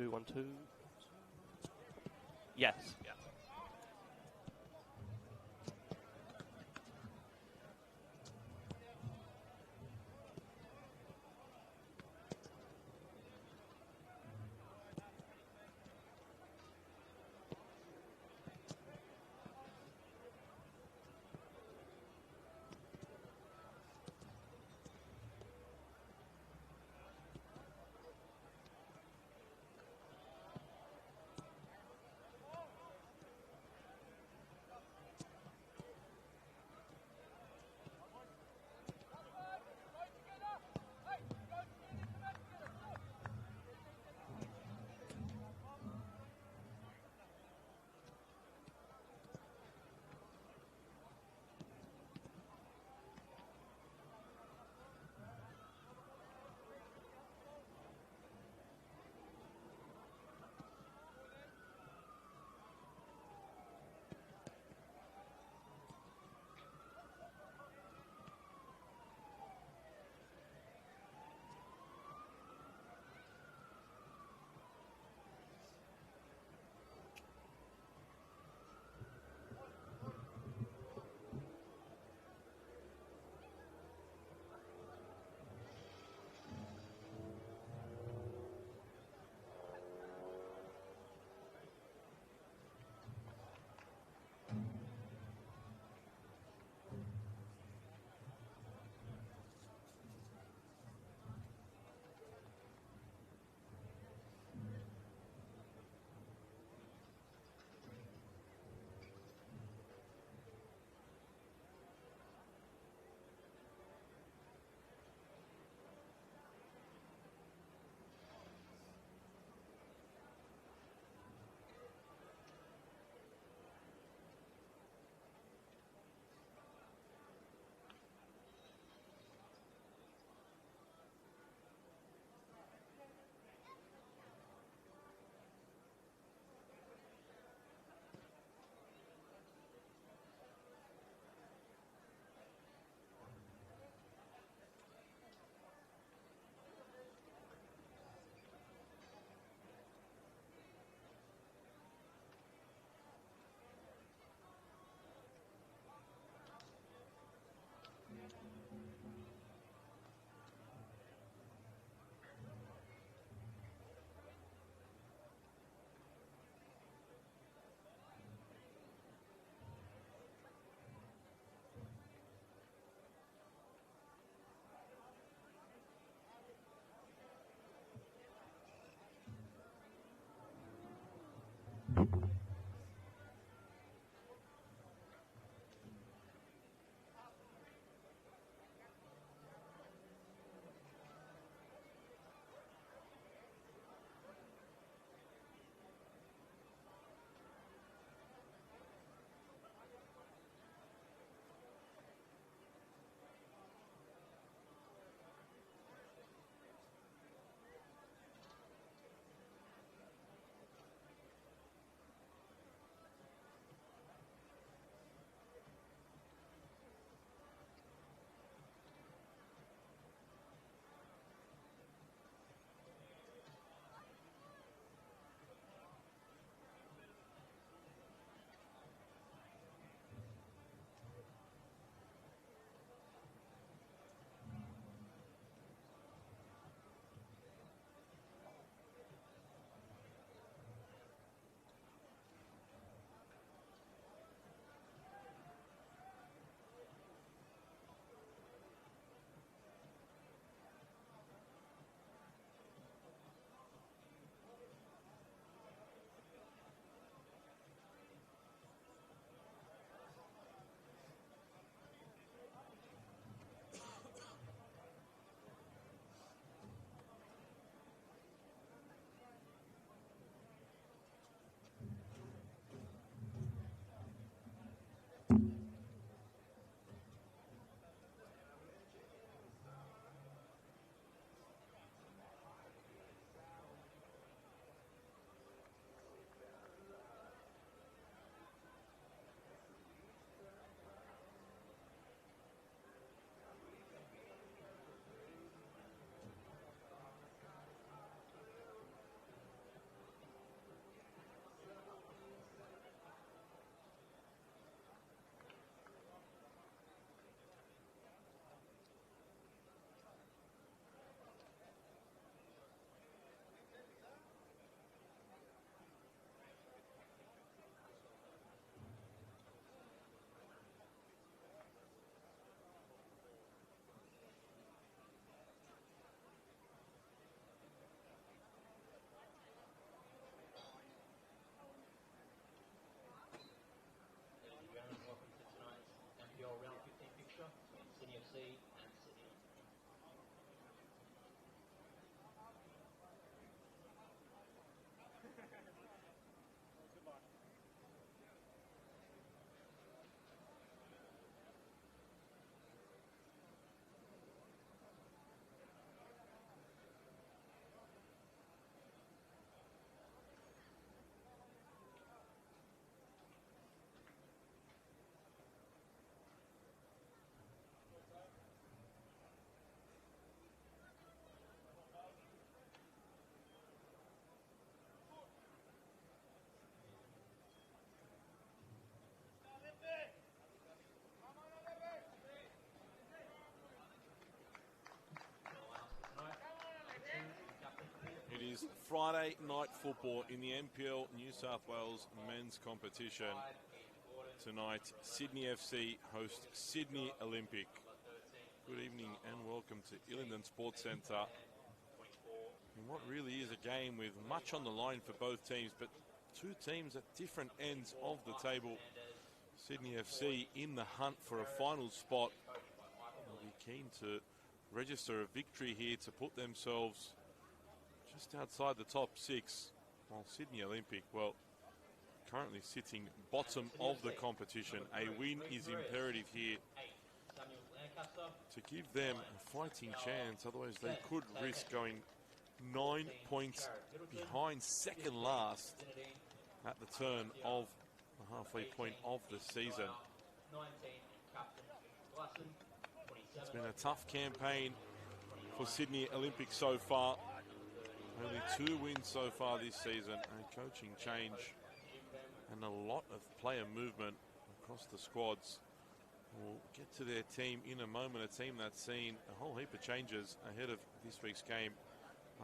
1, 2. Yes. Yeah. It is Friday night football in the NPL New South Wales men's competition. Tonight, Sydney FC host Sydney Olympic. Good evening and welcome to Illingdon Sports Centre. In what really is a game with much on the line for both teams, but two teams at different ends of the table. Sydney FC in the hunt for a final spot. They'll be keen to register a victory here to put themselves just outside the top six, while Sydney Olympic, well, currently sitting bottom of the competition. A win is imperative here to give them a fighting chance, otherwise they could risk going 9 points behind second last at the turn of the halfway point of the season. It's been a tough campaign for Sydney Olympic so far. Only 2 wins so far this season, a coaching change and a lot of player movement across the squads. We'll get to their team in a moment, a team that's seen a whole heap of changes ahead of this week's game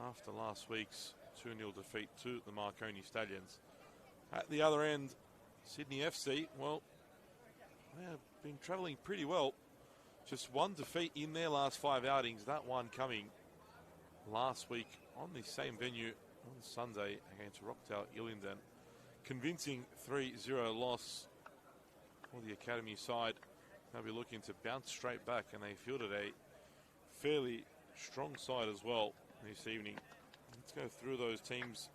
after last week's 2-0 defeat to the Marconi Stallions. At the other end, Sydney FC, well, they have been travelling pretty well. Just one defeat in their last 5 outings, that one coming last week on the same venue on Sunday against Rockdale Illingdon. Convincing 3-0 loss for the academy side. They'll be looking to bounce straight back, and they fielded a fairly strong side as well this evening. Let's go through those teams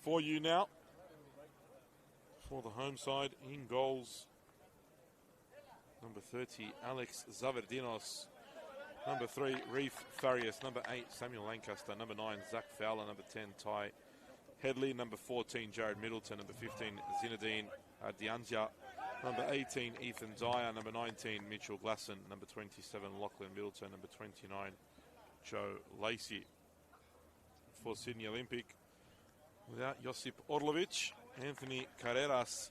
for you now. For the home side, in goals, number 30, Alex Zavardinos. Number 3, Reef Farias. Number 8, Samuel Lancaster. Number 9, Zach Fowler. Number 10, Ty Headley. Number 14, Jared Middleton. Number 15, Zinedine Dianzia. Number 18, Ethan Dyer. Number 19, Mitchell Glasson. Number 27, Lachlan Middleton. Number 29, Joe Lacey. For Sydney Olympic, without Josip Orlovic, Anthony Carreras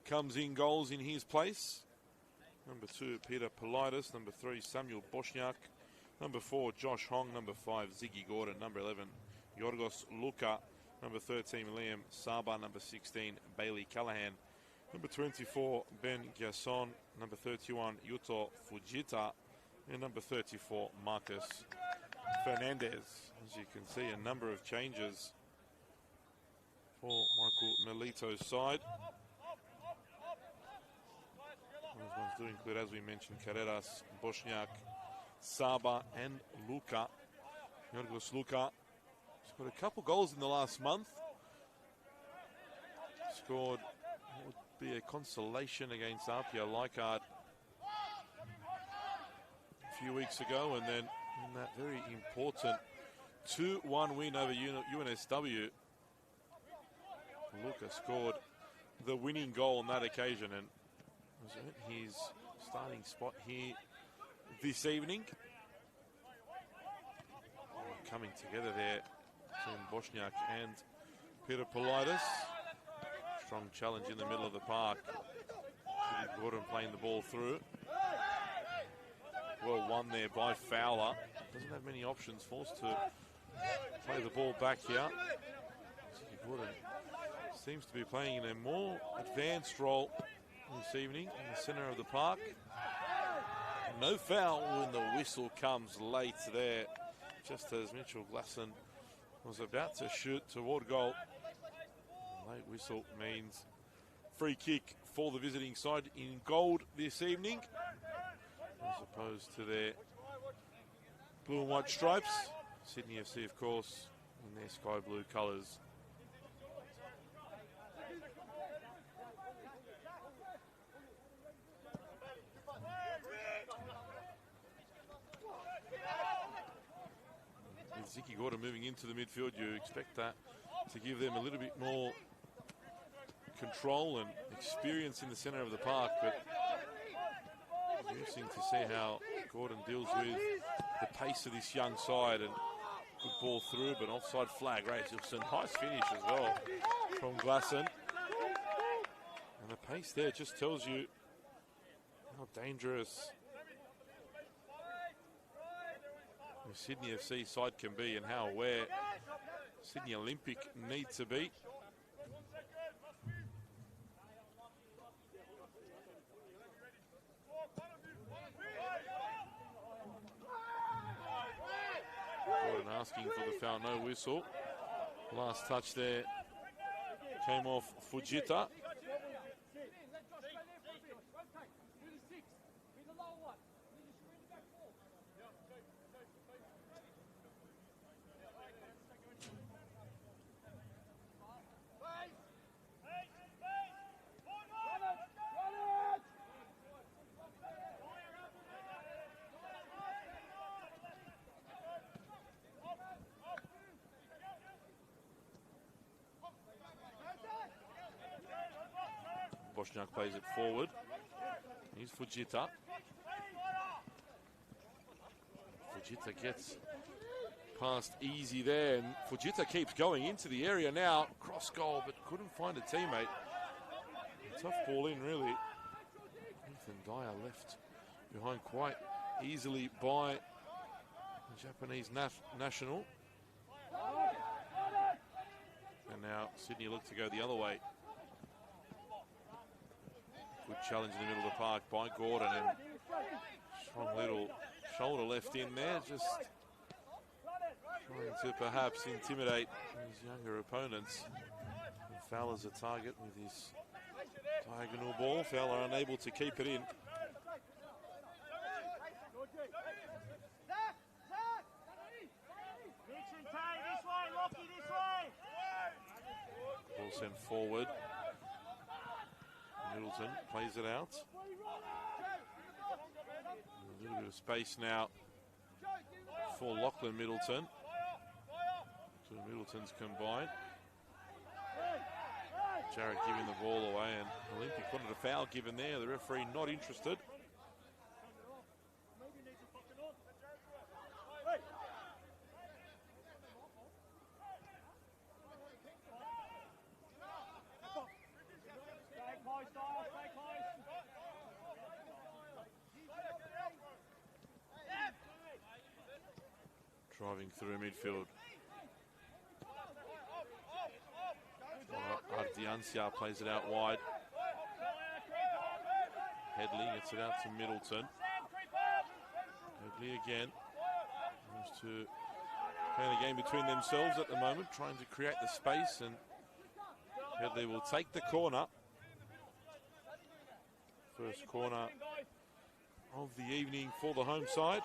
comes in goals in his place. Number 2, Peter Politis. Number 3, Samuel Bosniak. Number 4, Josh Hong. Number 5, Ziggy Gordon. Number 11, Yorgos Luka. Number 13, Liam Saba. Number 16, Bailey Callahan. Number 24, Ben Gasson. Number 31, Yuto Fujita. And number 34, Marcus Fernandez. As you can see, a number of changes for Michael Melito's side. Those ones do include, as we mentioned, Carreras, Bosniak, Saba, and Luka. Yorgos Luka scored a couple goals in the last month. Scored what would be a consolation against Apia Leichhardt a few weeks ago, and then in that very important 2-1 win over UNSW, Luka scored the winning goal on that occasion and was at his starting spot here this evening. Coming together there between Bosniak and Peter Politis. Strong challenge in the middle of the park. Gordon playing the ball through. Well won there by Fowler. Doesn't have many options, forced to play the ball back here. Gordon seems to be playing in a more advanced role this evening in the centre of the park. No foul when the whistle comes late there, just as Mitchell Glasson was about to shoot toward goal. Late whistle means free kick for the visiting side in gold this evening. as opposed to their blue and white stripes. Sydney FC, of course, in their sky blue colours. With Zicky Gordon moving into the midfield, you expect that to give them a little bit more control and experience in the centre of the park, but it's interesting to see how Gordon deals with the pace of this young side. And good ball through, but offside flag raised. Nice finish as well from Glasson. And the pace there just tells you how dangerous the Sydney FC side can be and how aware Sydney Olympic need to be. Gordon asking for the foul, no whistle. Last touch there came off Fujita. Bosniak plays it forward. Here's Fujita. Fujita gets past easy there, and Fujita keeps going into the area now. Cross goal, but couldn't find a teammate. A tough ball in, really. Ethan Dyer left behind quite easily by the Japanese national. And now Sydney look to go the other way. Good challenge in the middle of the park by Gordon, and strong little shoulder left in there, just trying to perhaps intimidate his younger opponents. And Fowler's a target with his diagonal ball. Fowler unable to keep it in. Ball sent forward. Middleton plays it out. A little bit of space now for Lachlan Middleton. Two Middletons combined. Jarrett giving the ball away, and Olympic wanted a foul given there. The referee not interested. Driving through midfield. Ardiancia plays it out wide. Headley gets it out to Middleton. Headley again. Moves to playing the game between themselves at the moment, trying to create the space, and Headley will take the corner. First corner of the evening for the home side.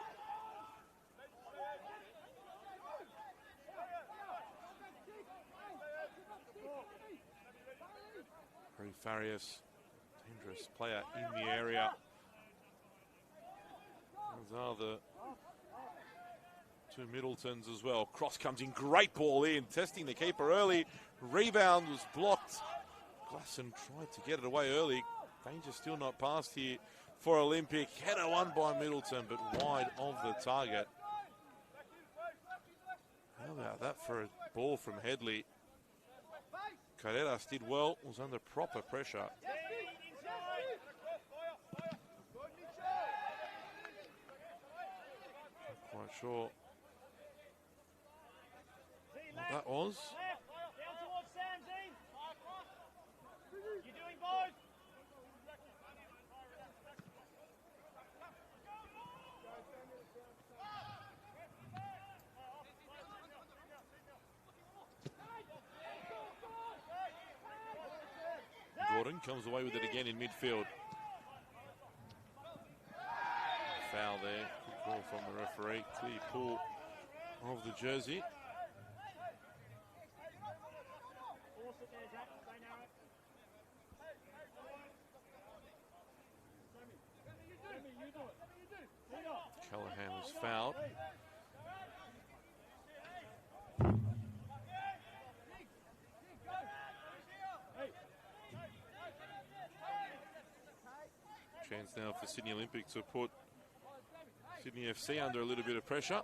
Farias, dangerous player in the area. Those are the two Middletons as well. Cross comes in, great ball in, testing the keeper early. Rebound was blocked. Glasson tried to get it away early. Danger still not passed here for Olympic. Header won by Middleton, but wide of the target. How about that for a ball from Headley? Carreras did well, was under proper pressure. Not quite sure what that was. Gordon comes away with it again in midfield. foul there. Good call from the referee. Clear pull of the jersey. Callahan was fouled. Chance now for Sydney Olympic to put Sydney FC under a little bit of pressure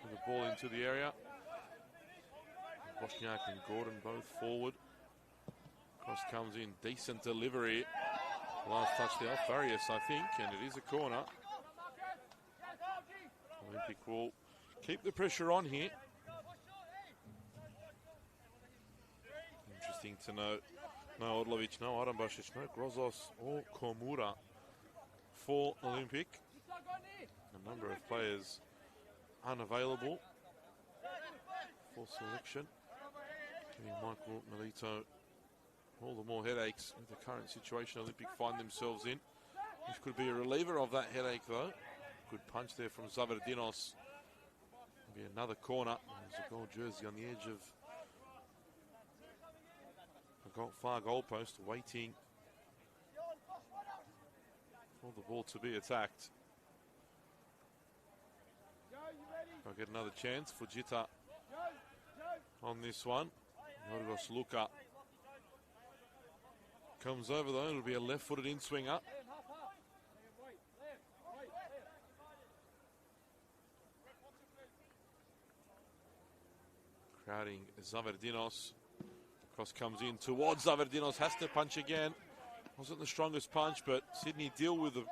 with the ball into the area. Bosniak and Gordon both forward. Cross comes in, decent delivery. Last touch there off Farias, I think, and it is a corner. Olympic will keep the pressure on here. Interesting to note, no Odlovic, no Arambasic, no Grozos or Komura for Olympic. A number of players unavailable for selection. Giving Michael Melito all the more headaches with the current situation Olympic find themselves in. This could be a reliever of that headache though. Good punch there from Zavardinos. Be another corner. There's a gold jersey on the edge of the far goalpost, waiting for the ball to be attacked. I'll get another chance for Jita on this one. Yorgos Luka comes over though. It'll be a left-footed in-swinger. Crowding Zavardinos. Cross comes in towards Zavardinos. Has to punch again. Wasn't the strongest punch, but Sydney deal with the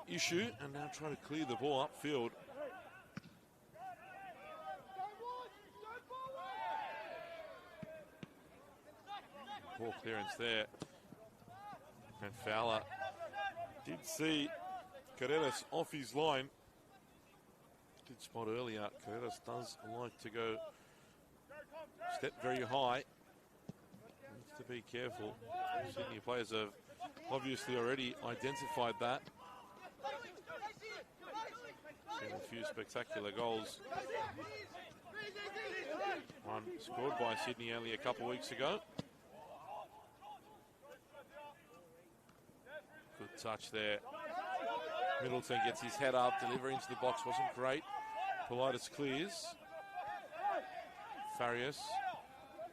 issue and now try to clear the ball upfield. Poor clearance there. And Fowler did see Carreras off his line. Did spot earlier. Carreras does like to go step very high. Needs to be careful. Sydney players have obviously already identified that. Seen a few spectacular goals. One scored by Sydney only a couple of weeks ago. Good touch there. Middleton gets his head up, delivery into the box wasn't great. Politis clears. Farias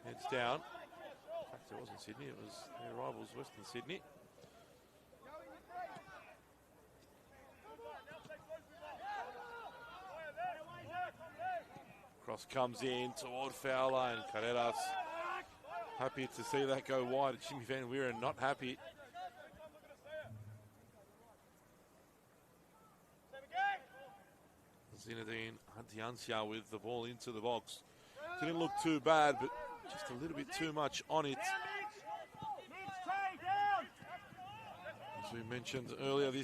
heads down. In fact, it wasn't Sydney, it was their rivals, Western Sydney. Cross comes in toward Fowler and Carreras. Happy to see that go wide. Jimmy Van Wieren not happy. Zinedine Antiancia with the ball into the box. Didn't look too bad, but just a little bit too much on it. As we mentioned earlier, the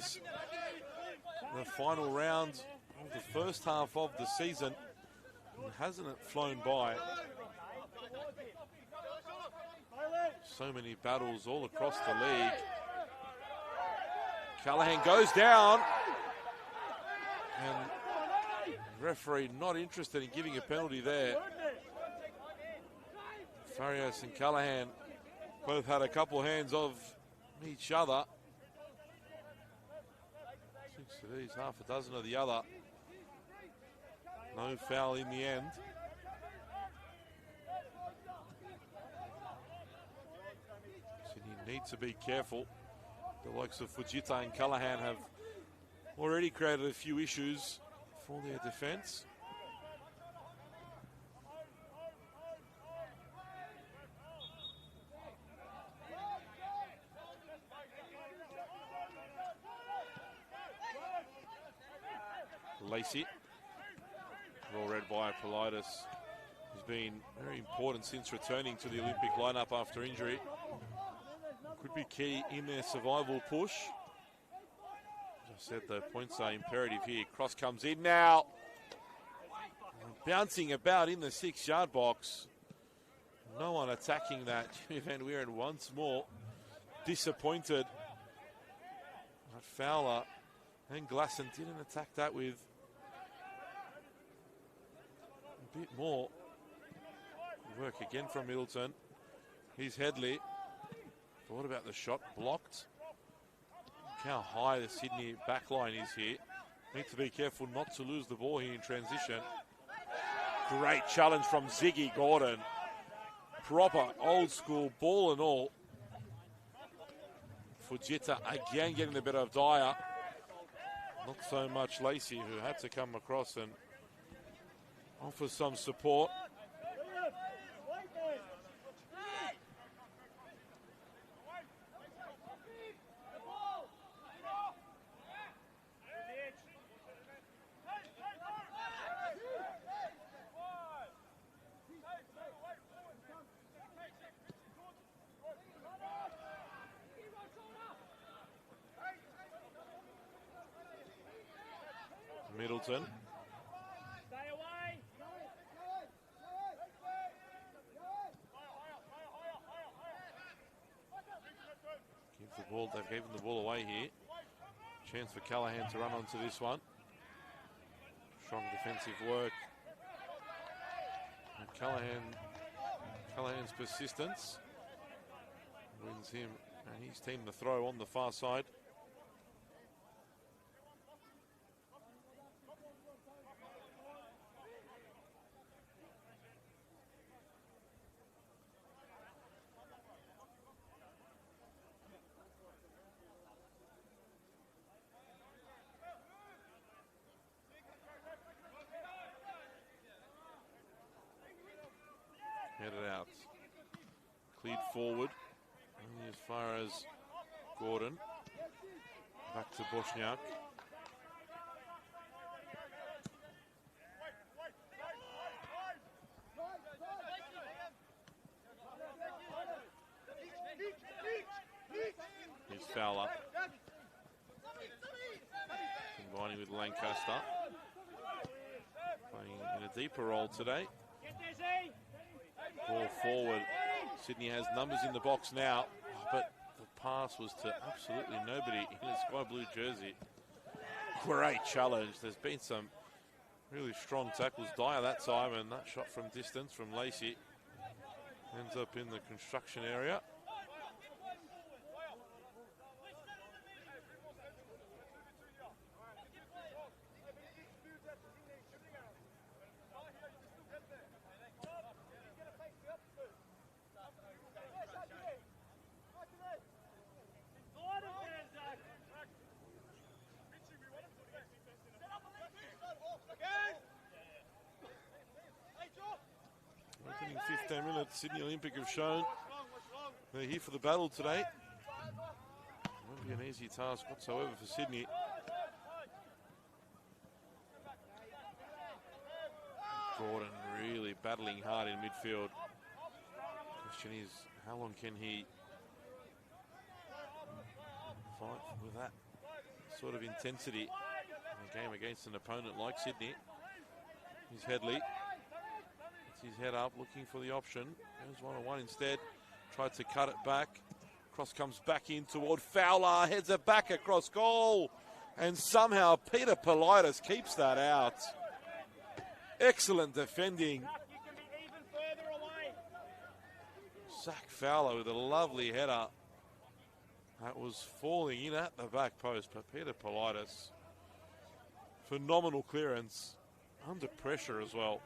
final round of the first half of the season, hasn't it flown by? So many battles all across the league. Callahan goes down. And referee not interested in giving a penalty there. Farias and Callahan both had a couple hands of each other. 6 of these, half a dozen of the other. No foul in the end. Sydney need to be careful. The likes of Fujita and Callahan have already created a few issues for their defence. Lacey, well read by Politis. He's been very important since returning to the Olympic lineup after injury. Could be key in their survival push. As I said, the points are imperative here. Cross comes in now. Bouncing about in the 6-yard box. No one attacking that. Jimmy Van Wieren once more disappointed. But Fowler And Glasson didn't attack that with a bit more work again from Middleton. Here's Headley. But what about the shot blocked? Look how high the Sydney backline is here. Need to be careful not to lose the ball here in transition. Great challenge from Ziggy Gordon. Proper old school ball and all. Fujita again getting the better of Dyer. Not so much Lacey, who had to come across and offer some support. Middleton. They've given the ball away here. Chance for Callahan to run onto this one. Strong defensive work. And Callahan's persistence wins him and his team the throw on the far side. Headed out. Cleared forward. Only as far as Gordon. Back to Bosniak. Here's Fowler. Combining with Lancaster. Playing in a deeper role today. Ball forward. Sydney has numbers in the box now, but the pass was to absolutely nobody in a sky blue jersey. Great challenge. There's been some really strong tackles. Dyer that time, and that shot from distance from Lacey ends up in the construction area. Opening 15 minutes, Sydney Olympic have shown they're here for the battle today. Won't be an easy task whatsoever for Sydney. Gordon really battling hard in midfield. Question is, how long can he fight with that sort of intensity in a game against an opponent like Sydney? Here's Headley. His head up, looking for the option. There's one-on-one instead. Tried to cut it back. Cross comes back in toward Fowler. Heads it back across goal. And somehow Peter Politis keeps that out. Excellent defending. Zach Fowler with a lovely header. That was falling in at the back post. But Peter Politis, phenomenal clearance. Under pressure as well.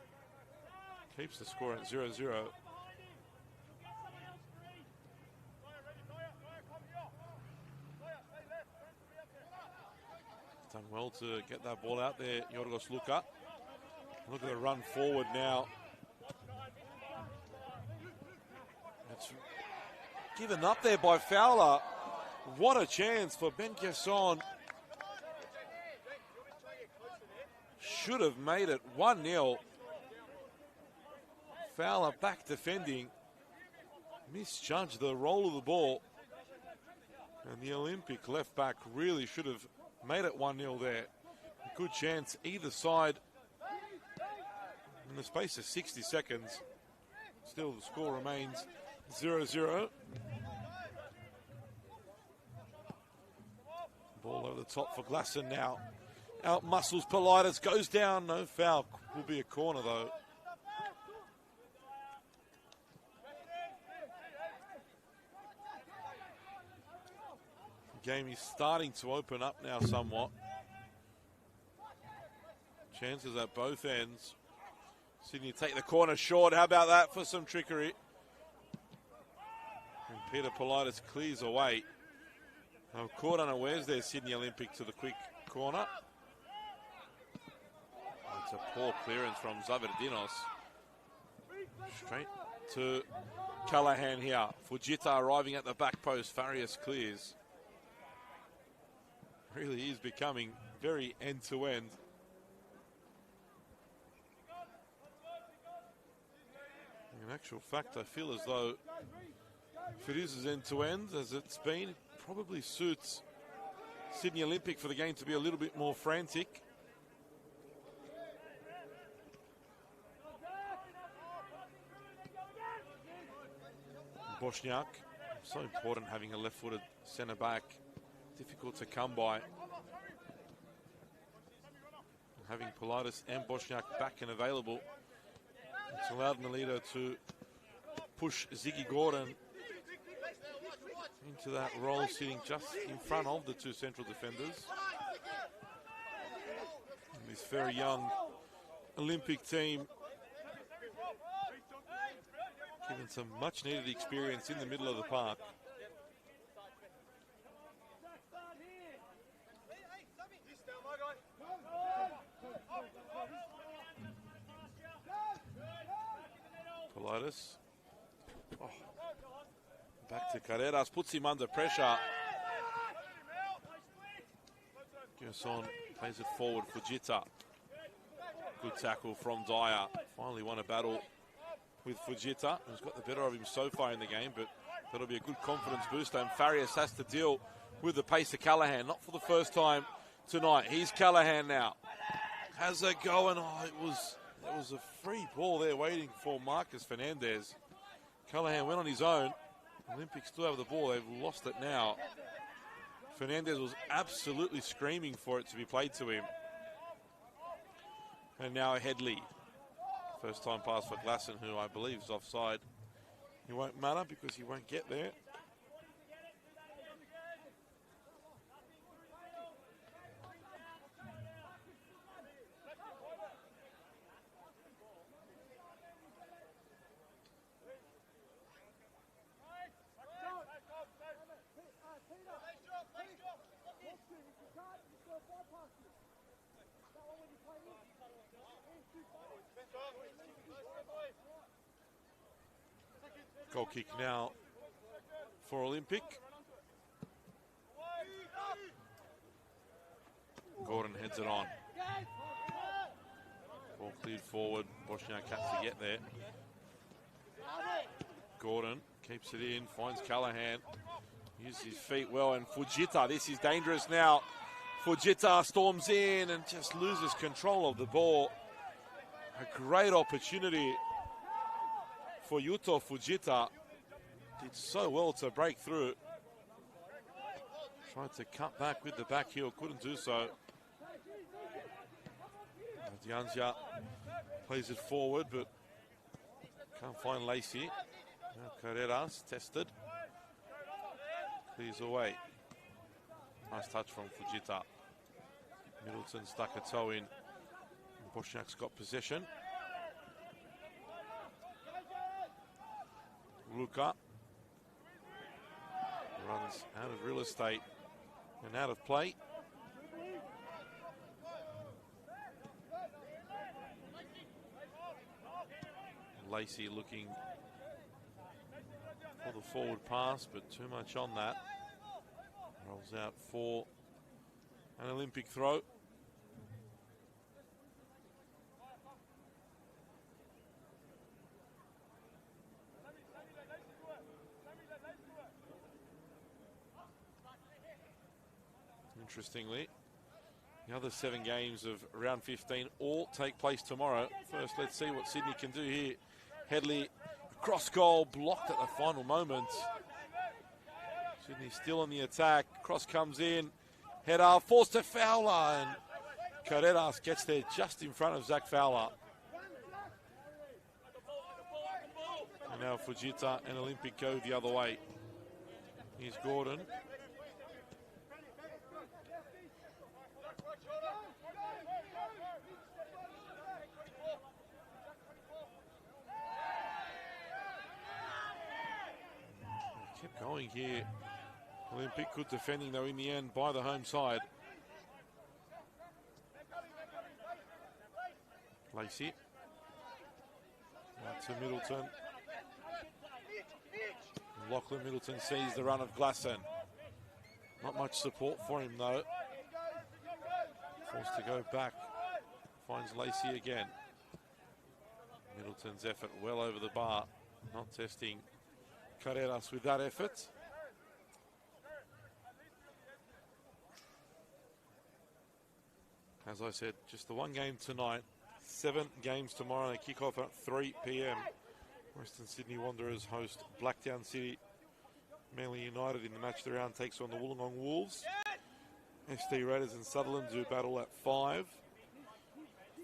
Keeps the score at 0-0. Done well to get that ball out there, Yorgos Luka. Look at the run forward now. It's given up there by Fowler. What a chance for Ben Casson. Should have made it 1-0. Fowler back defending. Misjudged the roll of the ball. And the Olympic left back really should have made it 1-0 there. A good chance either side. In the space of 60 seconds. Still the score remains 0-0. Ball over the top for Glasson now. Out muscles Politis, goes down, no foul. Will be a corner though. The game is starting to open up now somewhat. Chances at both ends. Sydney take the corner short. How about that for some trickery? And Peter Politis clears away. Caught unawares there, Sydney Olympic to the quick corner. It's a poor clearance from Zavardinos. Straight to Callahan here. Fujita arriving at the back post. Farias clears. Really is becoming very end-to-end. In actual fact, I feel as though if it is as end-to-end as it's been, it probably suits Sydney Olympic for the game to be a little bit more frantic. Bosniak, so important having a left-footed centre back. Difficult to come by. Having Politis and Bosniak back and available, it's allowed Melito to push Ziggy Gordon into that role, sitting just in front of the two central defenders. And this very young Olympic team given some much needed experience in the middle of the park. Politis. Oh. Back to Carreras, puts him under pressure. Gerson plays it forward for Fujita. Good tackle from Dyer. Finally won a battle with Fujita, who's got the better of him so far in the game, but that'll be a good confidence booster. And Farias has to deal with the pace of Callahan, not for the first time tonight. He's Callahan now. Has a go, and there was a free ball there waiting for Marcus Fernandez. Callahan went on his own. Olympics still have the ball. They've lost it now. Fernandez was absolutely screaming for it to be played to him. And now Headley. First time pass for Glasson, who I believe is offside. It won't matter because he won't get there. Goal kick now for Olympic. Gordon heads it on. Ball cleared forward. Bosniak has to get there. Gordon keeps it in, finds Callahan. Uses his feet well, and Fujita, this is dangerous now. Fujita storms in and just loses control of the ball. A great opportunity for Yuto Fujita. Did so well to break through. Tried to cut back with the back heel, couldn't do so. Dianzia plays it forward, but can't find Lacey. Now Carreras tested. Clears away. Nice touch from Fujita. Middleton stuck a toe in. Bosniak's got possession. Luka runs out of real estate and out of play. Lacey looking for the forward pass, but too much on that. Rolls out for an Olympic throw. Interestingly, the other 7 games of round 15 all take place tomorrow. First, let's see what Sydney can do here. Headley, cross goal, blocked at the final moment. Sydney still on the attack. Cross comes in. Header forced to Fowler, and Carreras gets there just in front of Zach Fowler. And now Fujita and Olympic go the other way. Here's Gordon. Kept going here. Olympic good defending though in the end by the home side. Lacey. Out to Middleton. Lachlan Middleton sees the run of Glasson. Not much support for him though. Forced to go back. Finds Lacey again. Middleton's effort well over the bar. Not testing Carreras with that effort. As I said, just the one game tonight. 7 games tomorrow. They kick off at 3 p.m. Western Sydney Wanderers host Blacktown City. Manly United in the match of the round takes on the Wollongong Wolves. ST Raiders and Sutherland do battle at 5.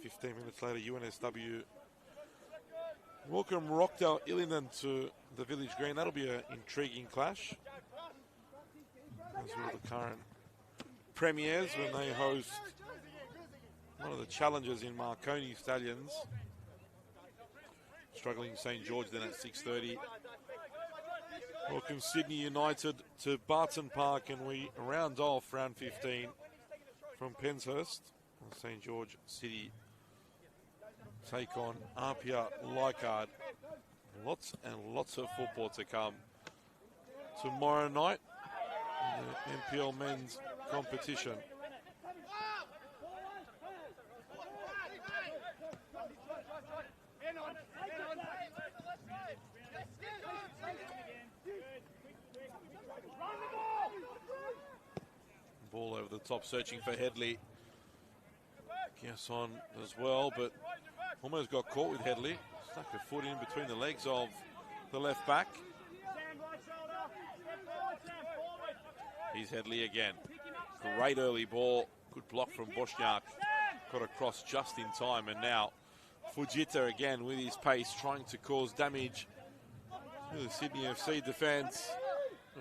15 minutes later, UNSW welcome Rockdale Illingdon to the Village Green. That'll be an intriguing clash. As will the current premiers when they host one of the challengers in Marconi Stallions. Struggling St George then at 6:30. Welcome Sydney United to Barton Park, and we round off round 15 from Penshurst. St George City take on Apia Leichhardt. Lots and lots of football to come tomorrow night in the NPL men's competition. Ball over the top, searching for Headley. Gasson as well, but almost got caught with Headley. Stuck a foot in between the legs of the left back. Here's Headley again. Great early ball. Good block from Bosniak. Got across just in time, and now Fujita again with his pace trying to cause damage to the Sydney FC defence.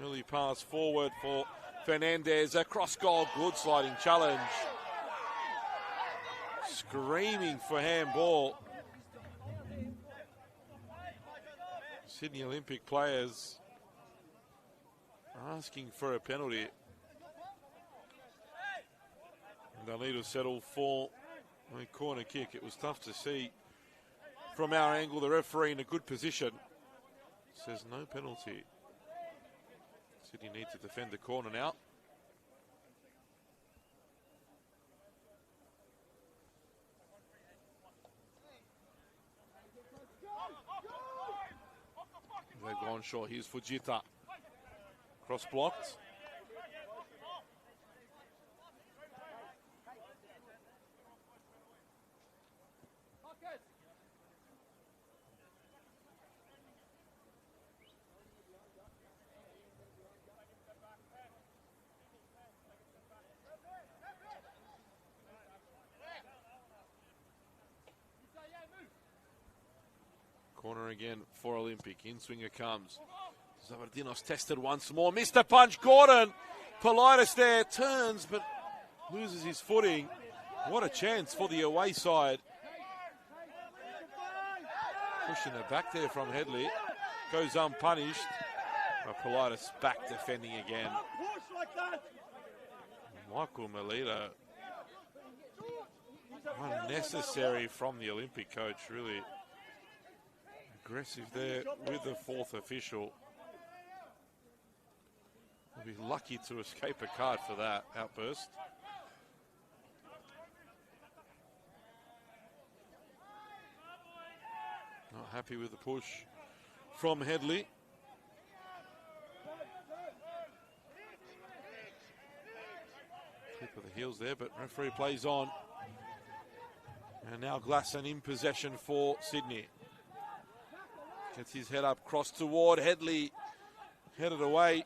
Early pass forward for Fernandez, across goal, good sliding challenge. Screaming for handball. Sydney Olympic players asking for a penalty. And they'll need to settle for a corner kick. It was tough to see from our angle. The referee in a good position says no penalty. Sydney need to defend the corner now. They've gone short. Here's Fujita. Cross blocked. Corner again for Olympic. In-swinger comes. Zavardinos tested once more. Missed a punch. Gordon. Politis there. Turns but loses his footing. What a chance for the away side. Pushing it back there from Headley. Goes unpunished. Politis back defending again. Michael Melita. Unnecessary from the Olympic coach, really. Aggressive there with the fourth official. He'll be lucky to escape a card for that outburst. Not happy with the push from Headley. Clip of the heels there, but referee plays on. And now Glasson in possession for Sydney. Gets his head up, cross toward Headley. Headed away.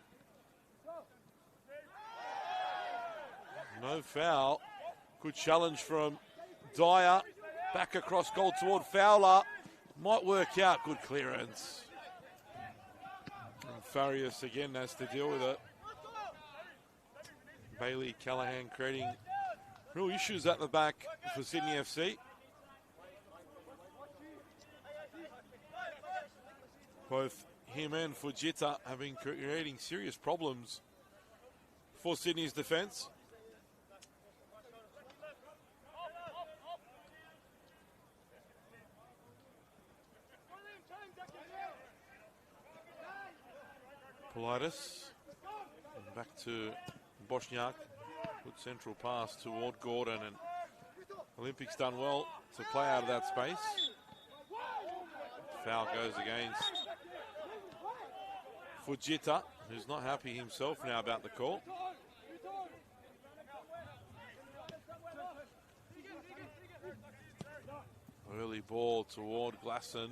No foul. Good challenge from Dyer. Back across goal toward Fowler. Might work out. Good clearance. And Farias again has to deal with it. Bailey Callahan creating real issues at the back for Sydney FC. Both him and Fujita have been creating serious problems for Sydney's defence. Politis. And back to Bosniak. Good central pass toward Gordon, and Olympics done well to play out of that space. Foul goes against Fujita, who's not happy himself now about the call. Early ball toward Glasson.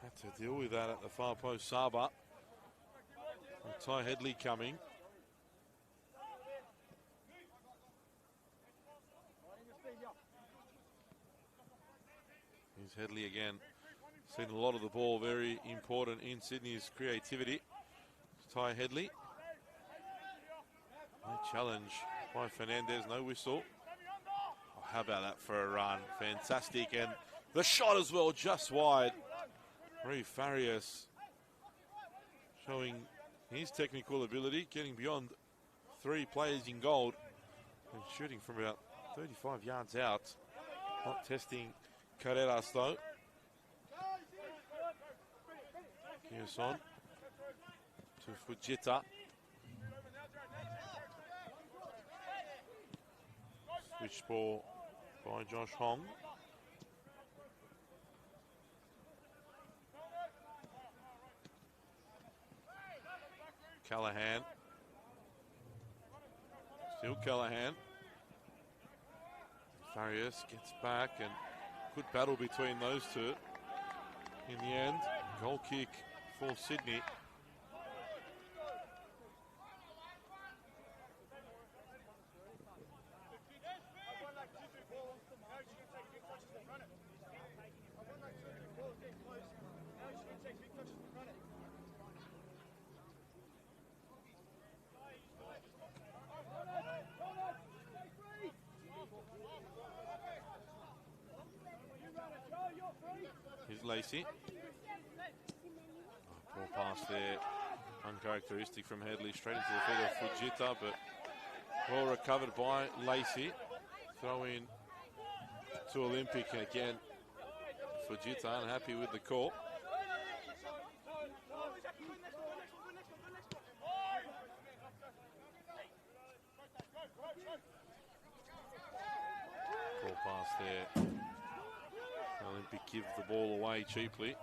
Had to deal with that at the far post. Saba. Ty Headley coming. Here's Headley again. Seen a lot of the ball, very important in Sydney's creativity. Ty Headley. No challenge by Fernandez, no whistle. Oh, how about that for a run? Fantastic, and the shot as well, just wide. Rui Farias showing his technical ability, getting beyond three players in gold and shooting from about 35 yards out. Not testing Carreras though. Kiyoson to Fujita. Switch ball by Josh Hong. Callahan. Still Callahan. Farias gets back, and good battle between those two. In the end, goal kick for Sydney. Here's Lacey. Oh, poor pass there. Uncharacteristic from Headley. Straight into the feet of Fujita, but well recovered by Lacey. Throw in to Olympic again. Fujita unhappy with the call. Poor pass there. Olympic give the ball away cheaply.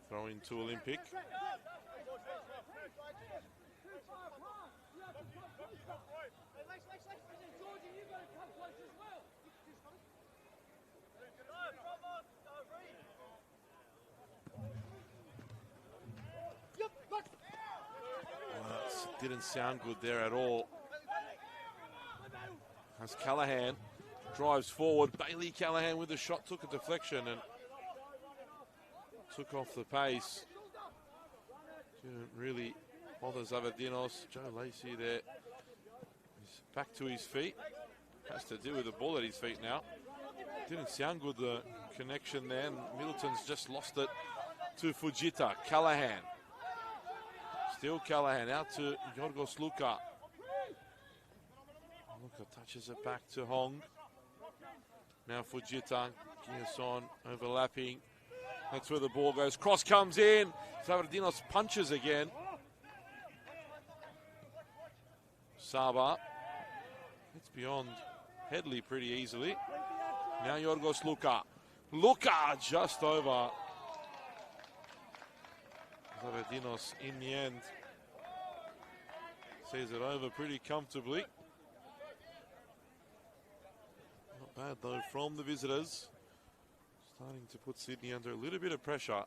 Throw into Olympic. Didn't sound good there at all. As Callahan drives forward, Bailey Callahan with the shot, took a deflection and took off the pace. Didn't really bother Zavadinos. Joe Lacey there. He's back to his feet. Has to deal with the ball at his feet now. Didn't sound good, the connection there. And Middleton's just lost it to Fujita. Callahan. Still Callahan out to Yorgos Luka. Luka touches it back to Hong. Now Fujita. Kiyoson overlapping. That's where the ball goes. Cross comes in. Zavardinos punches again. Saba. It's beyond Headley pretty easily. Now Yorgos Luka. Luka just over. Zavardinos in the end sees it over pretty comfortably. Not bad though from the visitors. Starting to put Sydney under a little bit of pressure.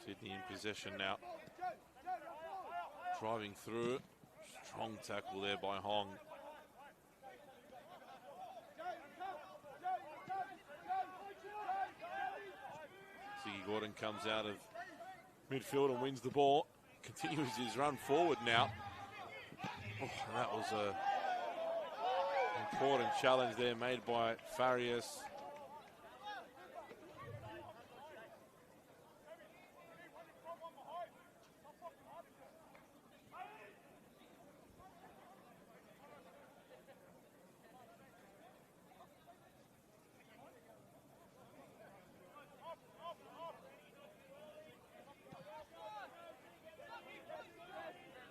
Sydney in possession now. Driving through. Strong tackle there by Hong. Ziggy Gordon comes out of midfield and wins the ball. Continues his run forward now. Oh, that was an important challenge there made by Farias.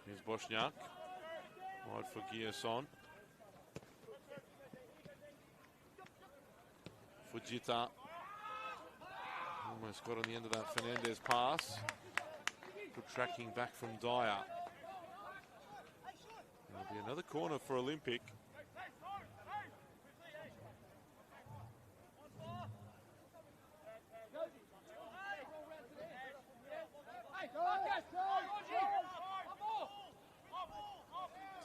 Here's Bosniak. Wide for Giason. Fujita. Almost got on the end of that Fernandez pass. Good tracking back from Dyer. There'll be another corner for Olympic.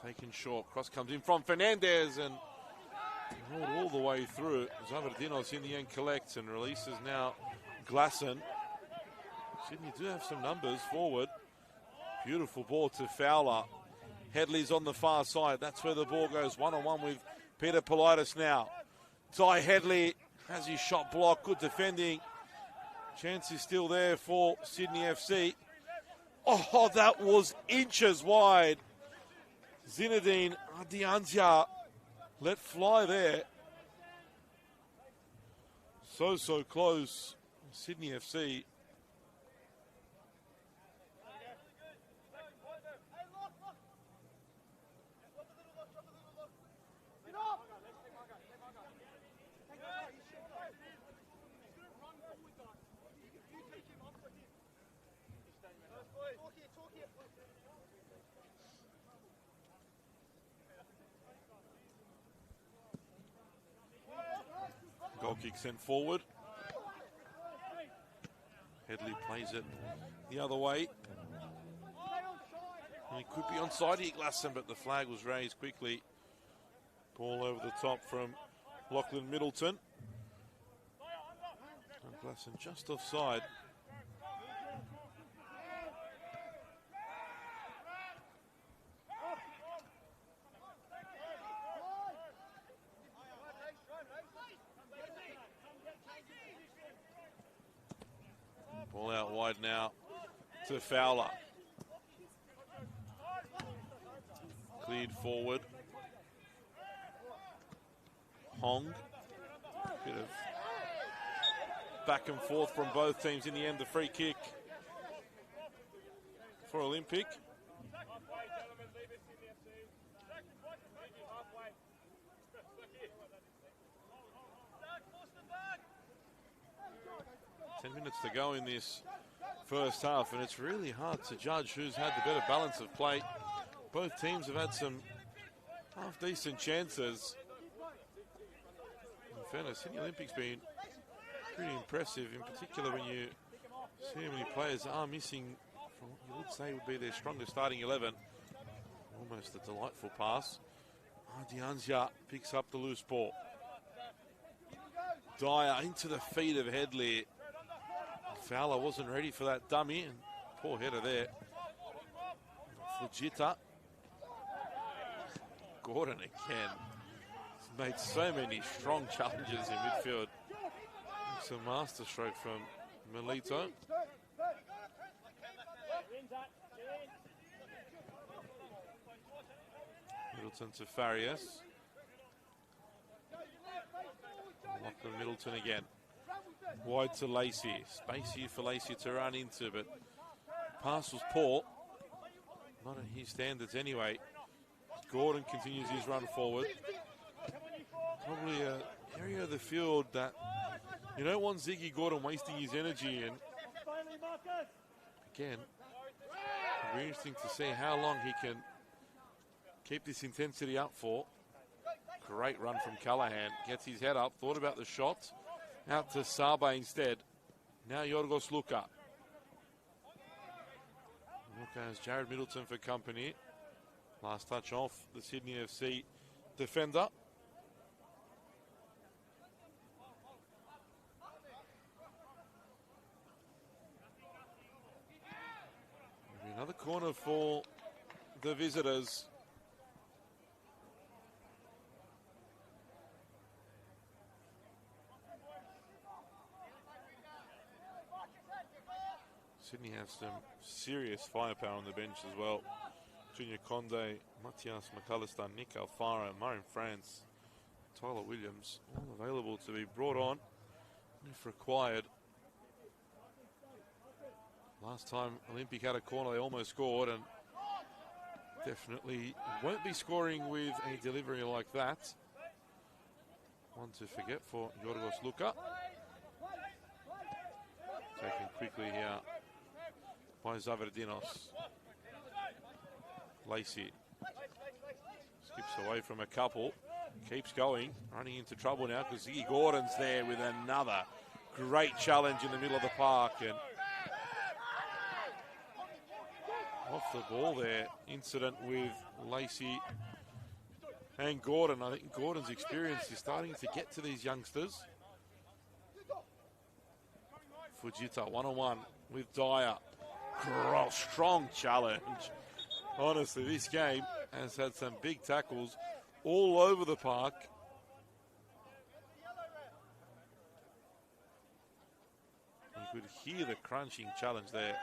Taken short, cross comes in from Fernandez and rolled all the way through. Zavardinos in the end collects and releases now Glasson. Sydney do have some numbers forward. Beautiful ball to Fowler. Headley's on the far side. That's where the ball goes one-on-one with Peter Politis now. Ty Headley has his shot blocked. Good defending. Chance is still there for Sydney FC. Oh, that was inches wide. Zinedine Dianzia let fly there. So close. Sydney FC. Goal kick sent forward. Headley plays it the other way. And he could be onside here, Glasson, but the flag was raised quickly. Ball over the top from Lachlan Middleton. And Glasson just offside. Ball out wide now to Fowler. Cleared forward. Hong. Bit of back and forth from both teams. In the end, the free kick for Olympic. Minutes to go in this first half, and it's really hard to judge who's had the better balance of play. Both teams have had some half-decent chances. In fairness, Sydney Olympics been pretty impressive, in particular when you see how many players are missing from what you would say would be their strongest starting 11. Almost a delightful pass. Dianzia picks up the loose ball. Dyer into the feet of Headley. Fowler wasn't ready for that dummy, and poor header there. Fujita Gordon again. He's made so many strong challenges in midfield. It's a masterstroke from Melito. Middleton to Farias. Lachlan Middleton again. Wide to Lacey. Space here for Lacey to run into, but pass was poor. Not at his standards anyway. Gordon continues his run forward. Probably an area of the field that you don't want Ziggy Gordon wasting his energy in. Again, it'll be interesting to see how long he can keep this intensity up for. Great run from Callahan. Gets his head up, thought about the shot. Out to Sabe instead. Now Yorgos Luka. Luka has Jared Middleton for company. Last touch off the Sydney FC defender. Another corner for the visitors. Sydney have some serious firepower on the bench as well. Junior Conde, Matthias McAllister, Nick Alfaro, Marin France, Tyler Williams, all available to be brought on if required. Last time Olympic had a corner, they almost scored, and definitely won't be scoring with a delivery like that. One to forget for Yorgos Luka. Taken quickly here by Zavardinos. Lacey skips away from a couple, keeps going, running into trouble now because Ziggy Gordon's there with another great challenge in the middle of the park, and off the ball there, incident with Lacey and Gordon. I think Gordon's experience is starting to get to these youngsters. Fujita one-on-one with Dyer. Strong challenge. Honestly, this game has had some big tackles all over the park. You could hear the crunching challenge there.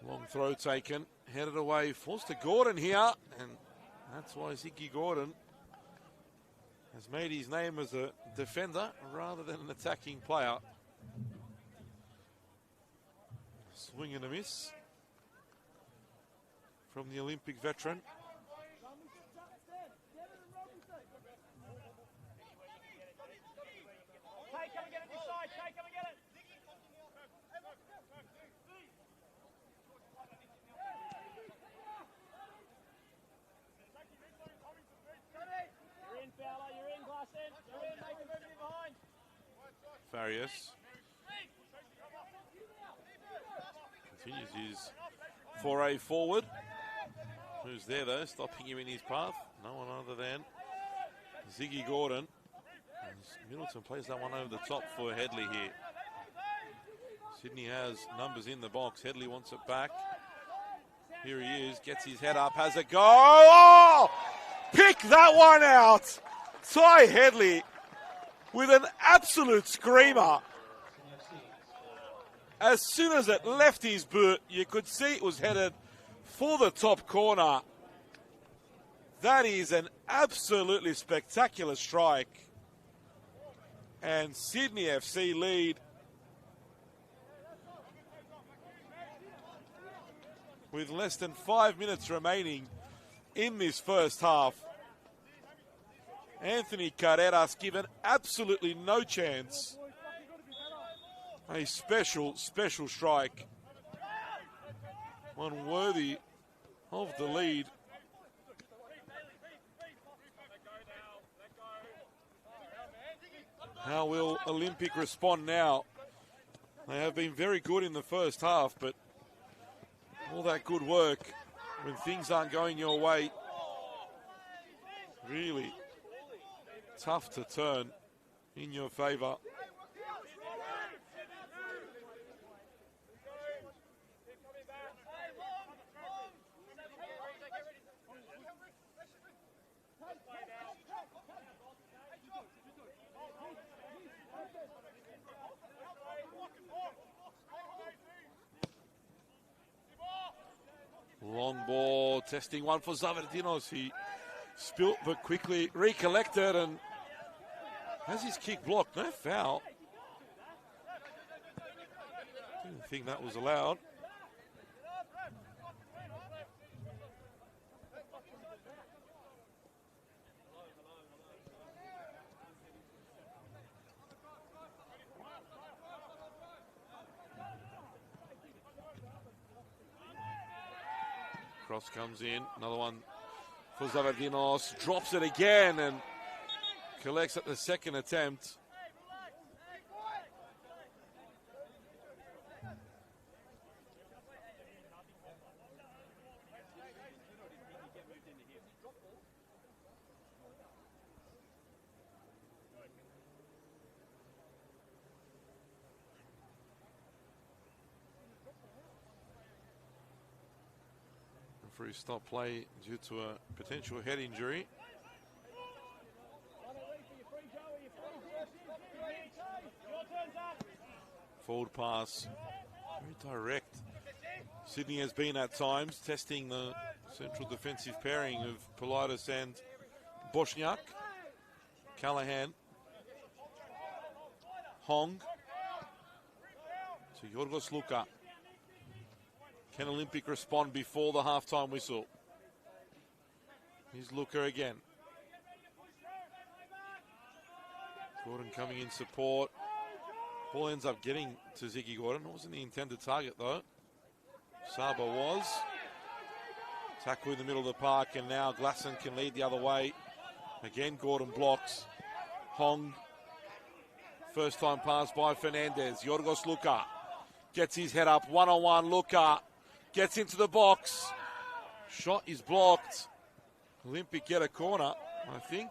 Long throw taken, headed away, forced to Gordon here, and that's why Ziggy Gordon has made his name as a defender rather than an attacking player. Swing and a miss from the Olympic veteran. Farias continues his foray forward. Who's there though, stopping him in his path? No one other than Ziggy Gordon. As Middleton plays that one over the top for Headley here. Sydney has numbers in the box. Headley wants it back. Here he is, gets his head up, has a go. Oh! Pick that one out! Ty Headley with an absolute screamer. As soon as it left his boot, you could see it was headed for the top corner. That is an absolutely spectacular strike. And Sydney FC lead with less than 5 minutes remaining in this first half. Anthony Carreras given absolutely no chance. A special strike. One worthy of the lead. How will Olympic respond now? They have been very good in the first half, but all that good work when things aren't going your way. Really tough to turn in your favour. Long ball, testing one for Zavardinos. He spilt but quickly recollected and has his kick blocked. No foul. Didn't think that was allowed. Cross comes in, another one for Zavardinos, drops it again and collects at the second attempt. Referee stop play due to a potential head injury. Forward pass, very direct. Sydney has been at times testing the central defensive pairing of Politis and Bosniak. Callahan. Hong. To Yorgos Luka. Can Olympic respond before the halftime whistle? Here's Luka again. Gordon coming in support. Ball ends up getting to Ziggy Gordon. It wasn't the intended target though. Saba was. Tackle in the middle of the park and now Glasson can lead the other way. Again Gordon blocks. Hong. First time pass by Fernandez. Yorgos Luka gets his head up. One-on-one Luka. Gets into the box. Shot is blocked. Olympic get a corner, I think.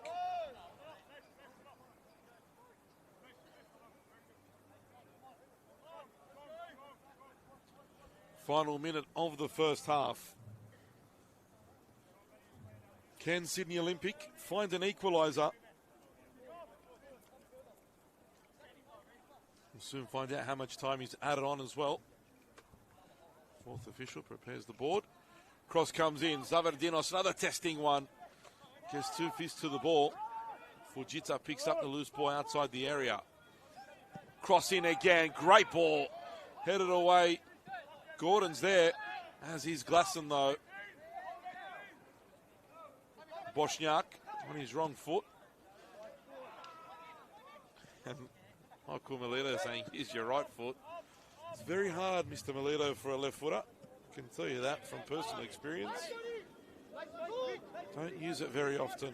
Final minute of the first half. Can Sydney Olympic find an equaliser? We'll soon find out how much time he's added on as well. Fourth official prepares the board. Cross comes in. Zavardinos, another testing one. Gets 2 fists to the ball. Fujita picks up the loose ball outside the area. Cross in again. Great ball. Headed away. Gordon's there, as is Glasson though. Bosniak on his wrong foot. And Michael Melito saying, here's your right foot. It's very hard, Mr. Melito, for a left footer. I can tell you that from personal experience. Don't use it very often.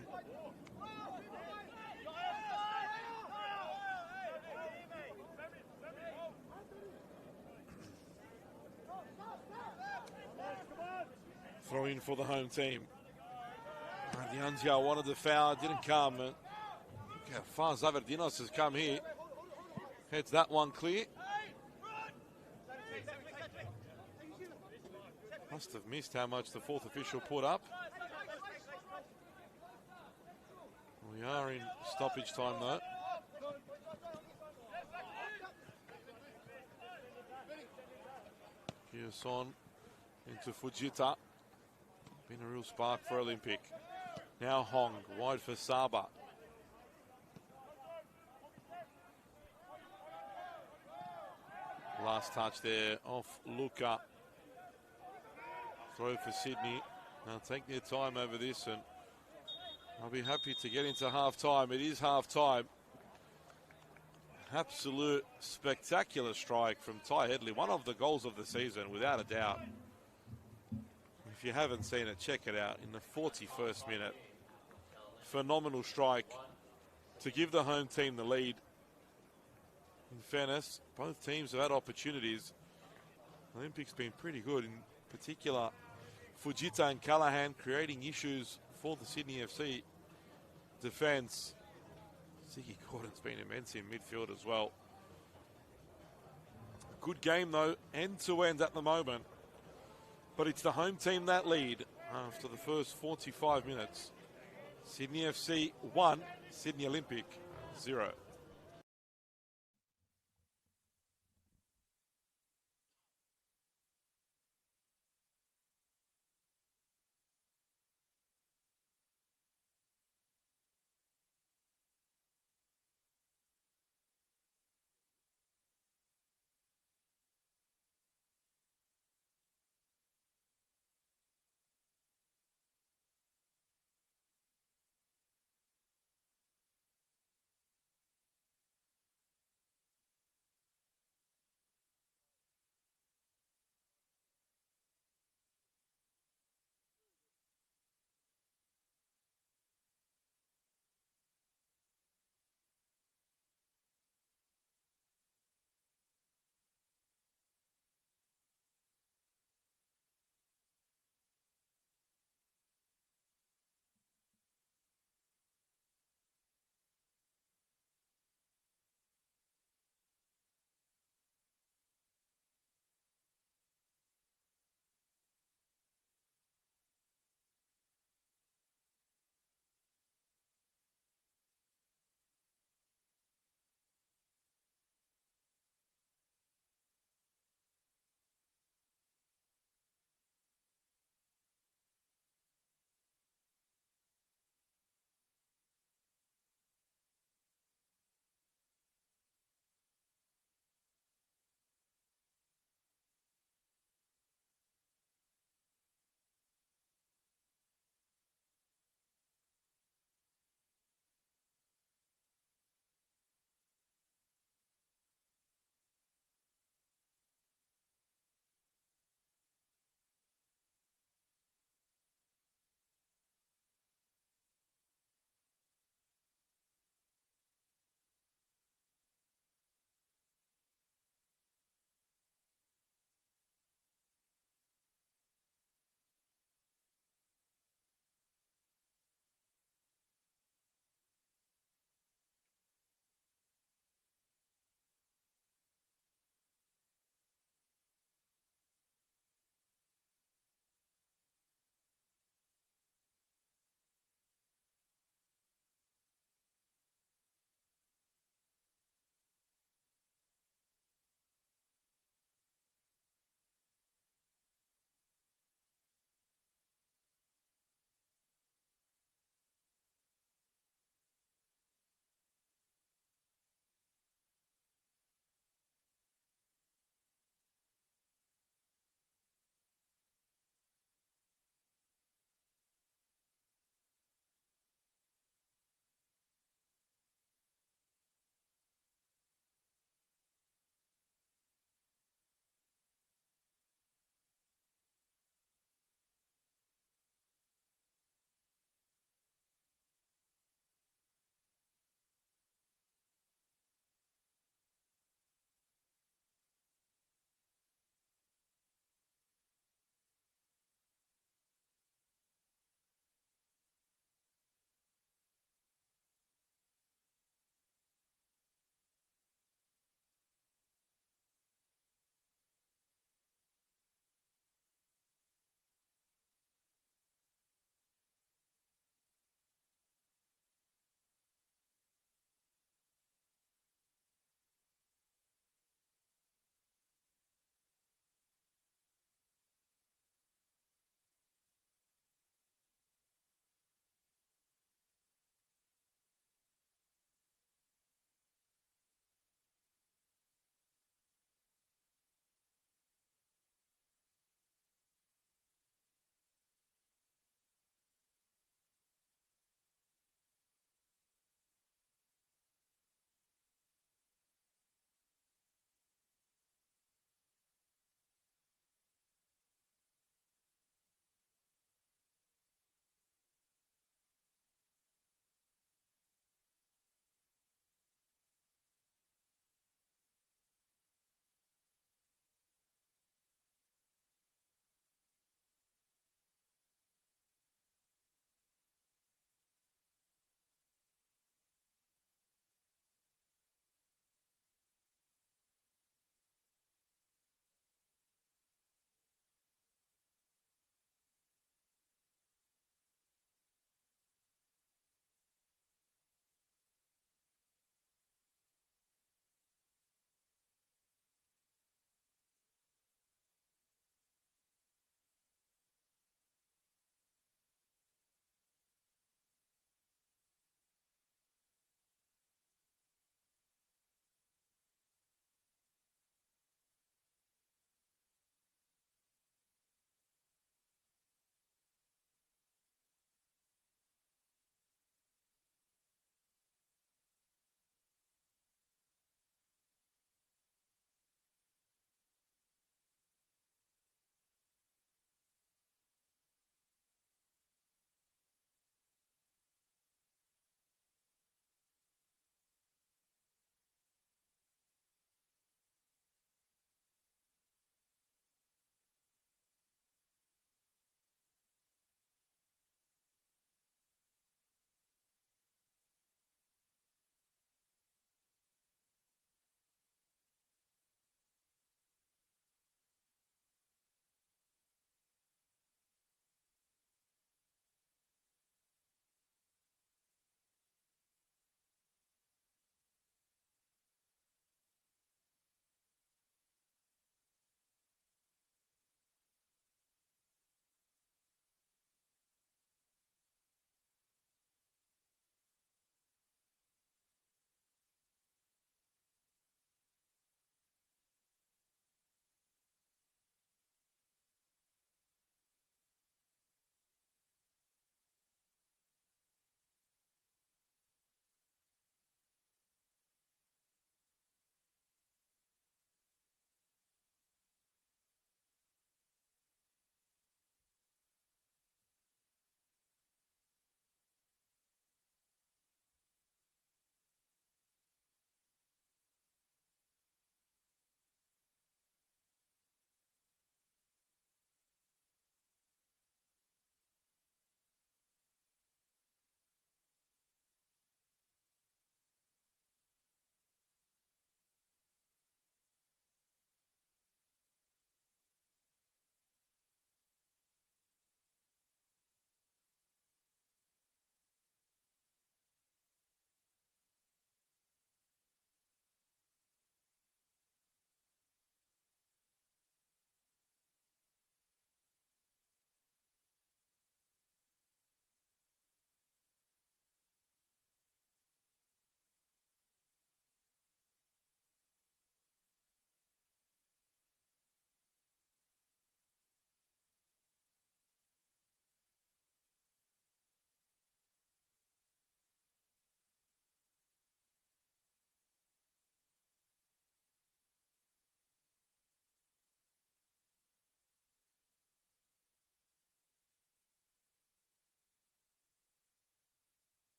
Throw in for the home team. Dianzia wanted the foul, didn't come. Look how far Zavardinos has come here. Heads that one clear. Must have missed how much the fourth official put up. We are in stoppage time though. Pearson into Fujita. Been a real spark for Olympic. Now Hong, wide for Saba. Last touch there off Luka. Throw for Sydney. They'll take their time over this and I'll be happy to get into half-time. It is half-time. Absolute spectacular strike from Ty Headley. One of the goals of the season, without a doubt. If you haven't seen it, check it out. In the 41st minute. Phenomenal strike to give the home team the lead. In fairness, both teams have had opportunities. Olympics been pretty good in particular Fujita and Callahan, creating issues for the Sydney FC defence. Ziggy Gordon's been immense in midfield as well. Good game though, end to end at the moment. But it's the home team that lead after the first 45 minutes. Sydney FC 1, Sydney Olympic 0.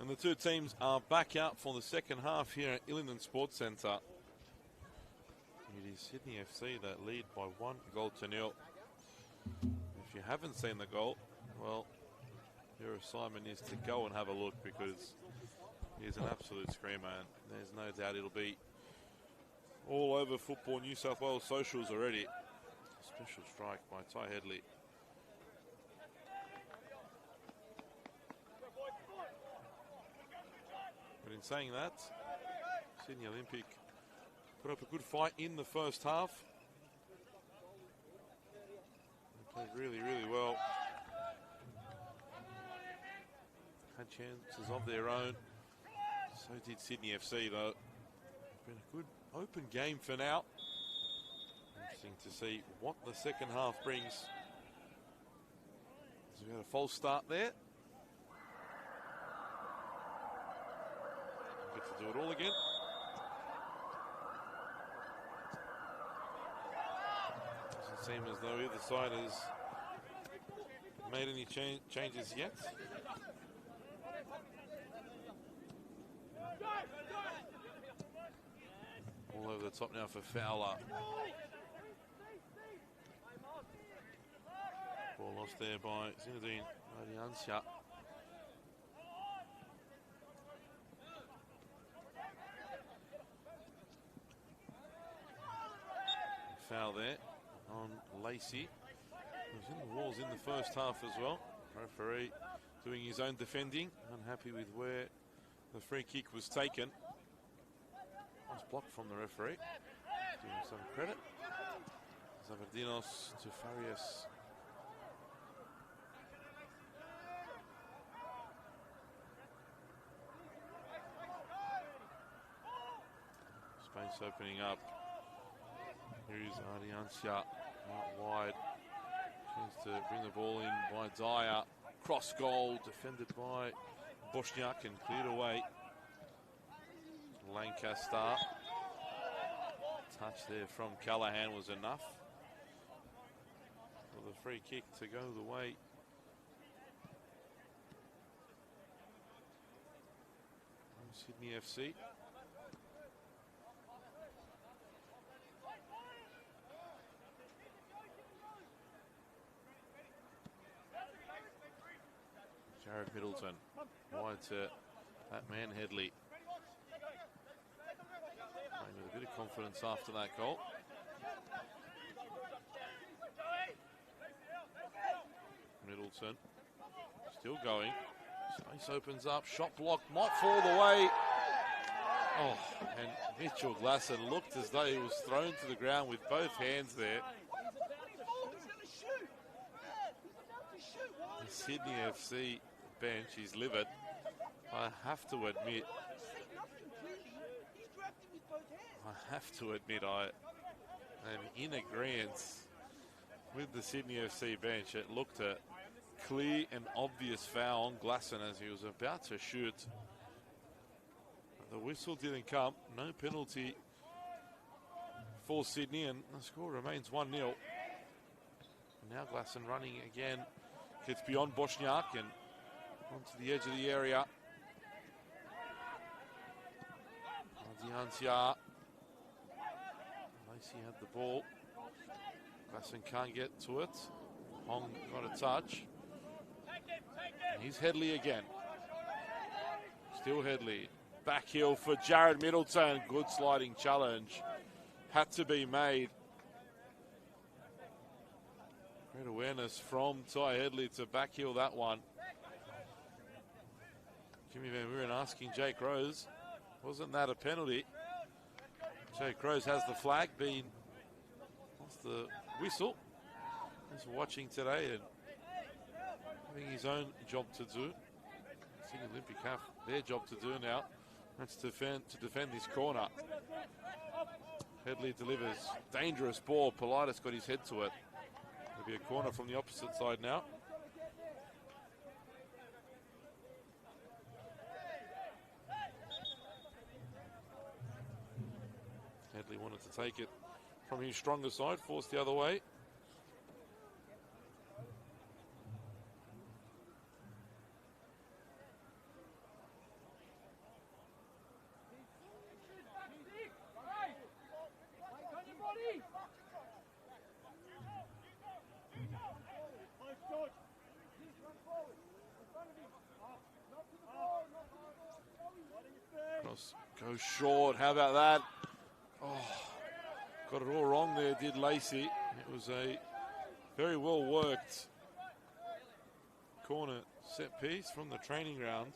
And the two teams are back out for the second half here at Illington Sports Centre. It is Sydney FC that lead by 1-0. If you haven't seen the goal, well, your assignment is to go and have a look, because it is an absolute screamer, and there's no doubt it'll be all over Football New South Wales socials already. Special strike by Ty Headley. But in saying that, Sydney Olympic put up a good fight in the first half. They played really, really well. Had chances of their own. So did Sydney FC, though. It's been a good open game for now. Interesting to see what the second half brings. So we had a false start there. Get to do it all again. Doesn't seem as though either side has made any changes yet. All over the top now for Fowler. Ball lost there by Zinedine Adiancia. Foul there on Lacey. He was in the walls in the first half as well. Referee doing his own defending. Unhappy with where the free kick was taken. Nice block from the referee. Give him some credit. Zavardinos to Farias. Space opening up. Here is Adiancia out wide. Chance to bring the ball in by Dyer. Cross goal defended by Bosniak and cleared away. Lancaster. Touch there from Callahan was enough for the free kick to go the way of Sydney FC. Jared Middleton wide to that man Headley. Playing with a bit of confidence after that goal. Middleton still going. Space opens up. Shot block might fall the way. Oh, and Mitchell Glasson looked as though he was thrown to the ground with both hands there. The Sydney FC bench is livid. I have to admit, I am in agreement with the Sydney FC bench. It looked a clear and obvious foul on Glasson as he was about to shoot. But the whistle didn't come. No penalty for Sydney, and the score remains 1-0. Now Glasson running again. Gets beyond Bosniak and onto the edge of the area. Adiancia. Lacey had the ball. Glasson can't get to it. Hong got a touch. And he's Headley again. Still Headley. Back heel for Jared Middleton. Good sliding challenge. Had to be made. Great awareness from Ty Headley to back heel that one. Jimmy Van Buren asking Jake Rose, wasn't that a penalty? Jake Rose has the flag, been off the whistle. He's watching today and having his own job to do. Sydney Olympic have their job to do now. That's to defend this corner. Headley delivers. Dangerous ball. Politis got his head to it. There'll be a corner from the opposite side now. Headley wanted to take it from his stronger side, forced the other way. Cross goes short. How about that? Oh, got it all wrong there, did Lacey. It was a very well worked corner set piece from the training ground.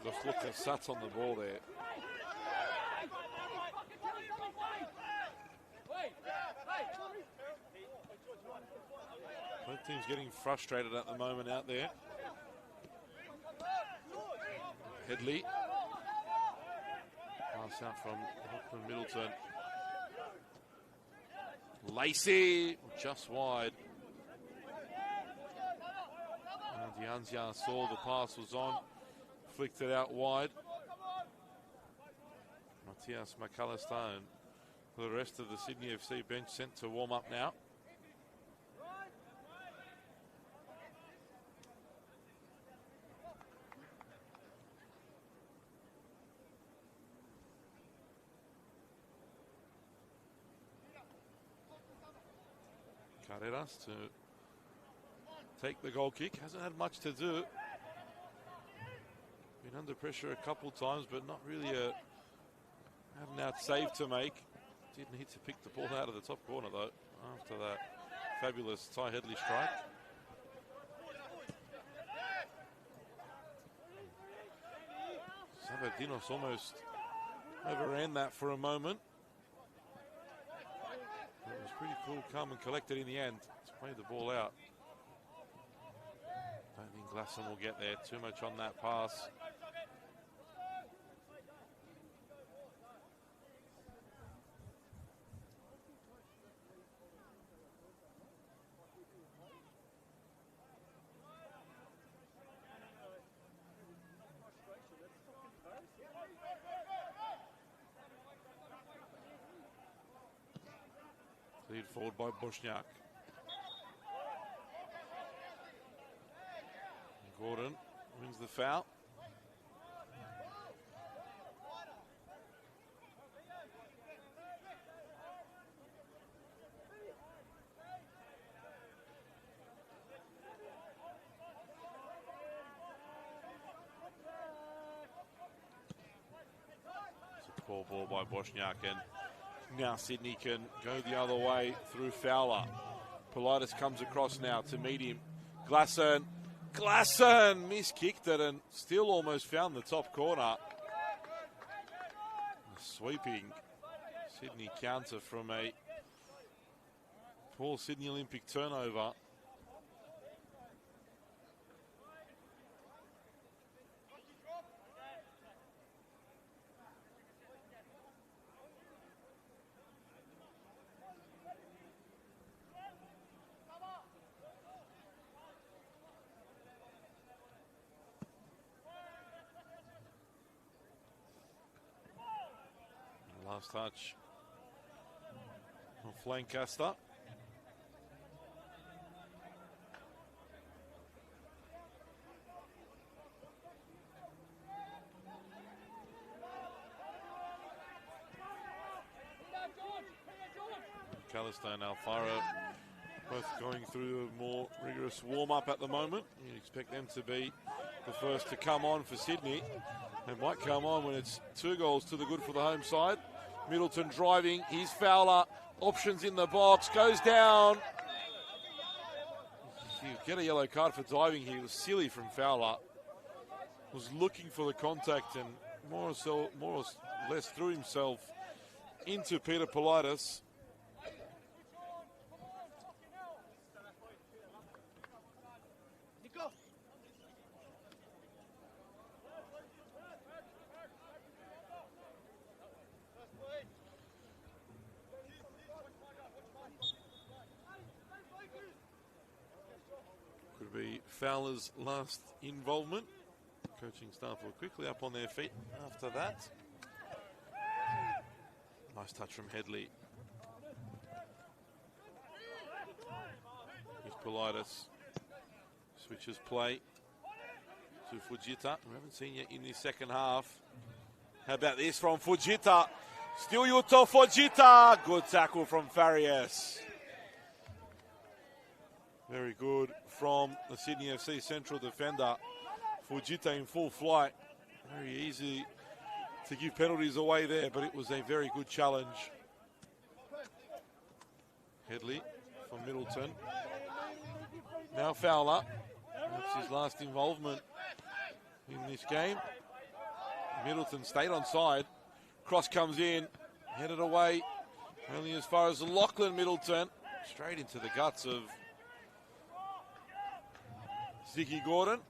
Got to look at Sats on the ball there. Both teams getting frustrated at the moment out there. Headley. Pass out from Auckland Middleton. Lacey just wide. And Dianzia saw the pass was on. Flicked it out wide. Matthias McAllister and the rest of the Sydney FC bench sent to warm up now. Carreras to take the goal kick. Hasn't had much to do. Been under pressure a couple times, but not really had an out save to make. Didn't hit to pick the ball out of the top corner though, after that fabulous Ty Headley strike. Sabardinos almost overran that for a moment. It was pretty cool, calm and collected in the end to play the ball out. Don't think Glasson will get there, too much on that pass. Lead forward by Bosniak. Gordon wins the foul. It's a poor ball by Bosniak, and now Sydney can go the other way through Fowler. Politis comes across now to meet him. Glasson miskicked it and still almost found the top corner. A sweeping Sydney counter from a poor Sydney Olympic turnover. Last touch of Lancaster. McAllister and Alfaro both going through a more rigorous warm-up at the moment. You'd expect them to be the first to come on for Sydney. They might come on when it's 2 goals to the good for the home side. Middleton driving, he's Fowler, options in the box, goes down. He'll get a yellow card for diving here. It was silly from Fowler. Was looking for the contact and more or less threw himself into Peter Politis. Be Fowler's last involvement. Coaching staff were quickly up on their feet after that. Nice touch from Headley. Here's Politis. Switches play to Fujita. We haven't seen yet in the second half. How about this from Fujita? Still Yuto Fujita. Good tackle from Farias. Very good from the Sydney FC central defender. Fujita in full flight. Very easy to give penalties away there, but it was a very good challenge. Headley from Middleton. Now Fowler. That's his last involvement in this game. Middleton stayed on side. Cross comes in, headed away, only as far as Lachlan Middleton. Straight into the guts of Ziggy Gordon.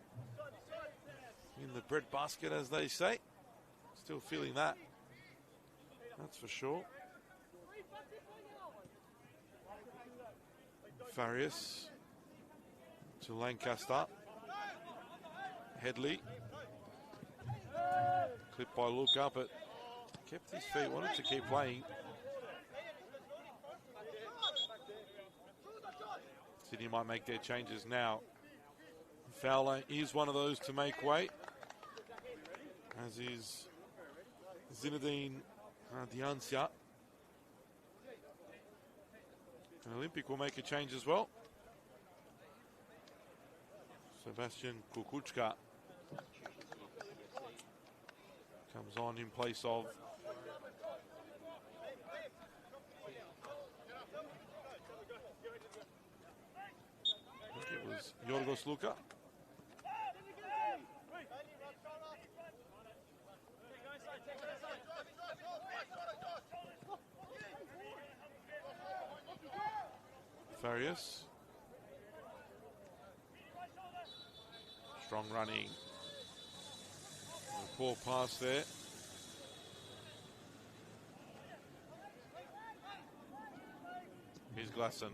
In the bread basket, as they say. Still feeling that. That's for sure. Farias to Lancaster. Headley. Clipped by Luca, but kept his feet, wanted to keep playing. Sydney might make their changes now. Fowler is one of those to make way, as is Zinedine Diancia. And Olympic will make a change as well. Sebastian Kukuchka comes on in place of I think it was Yorgos Luka. Farias. Strong running. A poor pass there. Here's Glasson.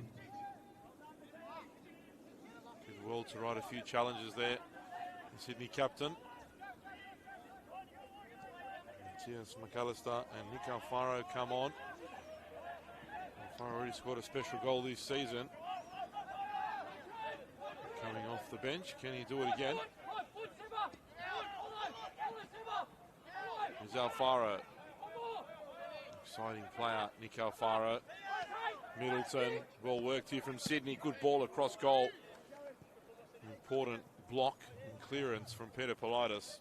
Did well to ride a few challenges there. The Sydney captain. Matthias McAllister and Nick Alfaro come on. Alfaro already scored a special goal this season. Coming off the bench, can he do it again? Here's Alfaro. Exciting player, Nick Alfaro. Middleton, well worked here from Sydney. Good ball across goal. Important block and clearance from Peter Politis.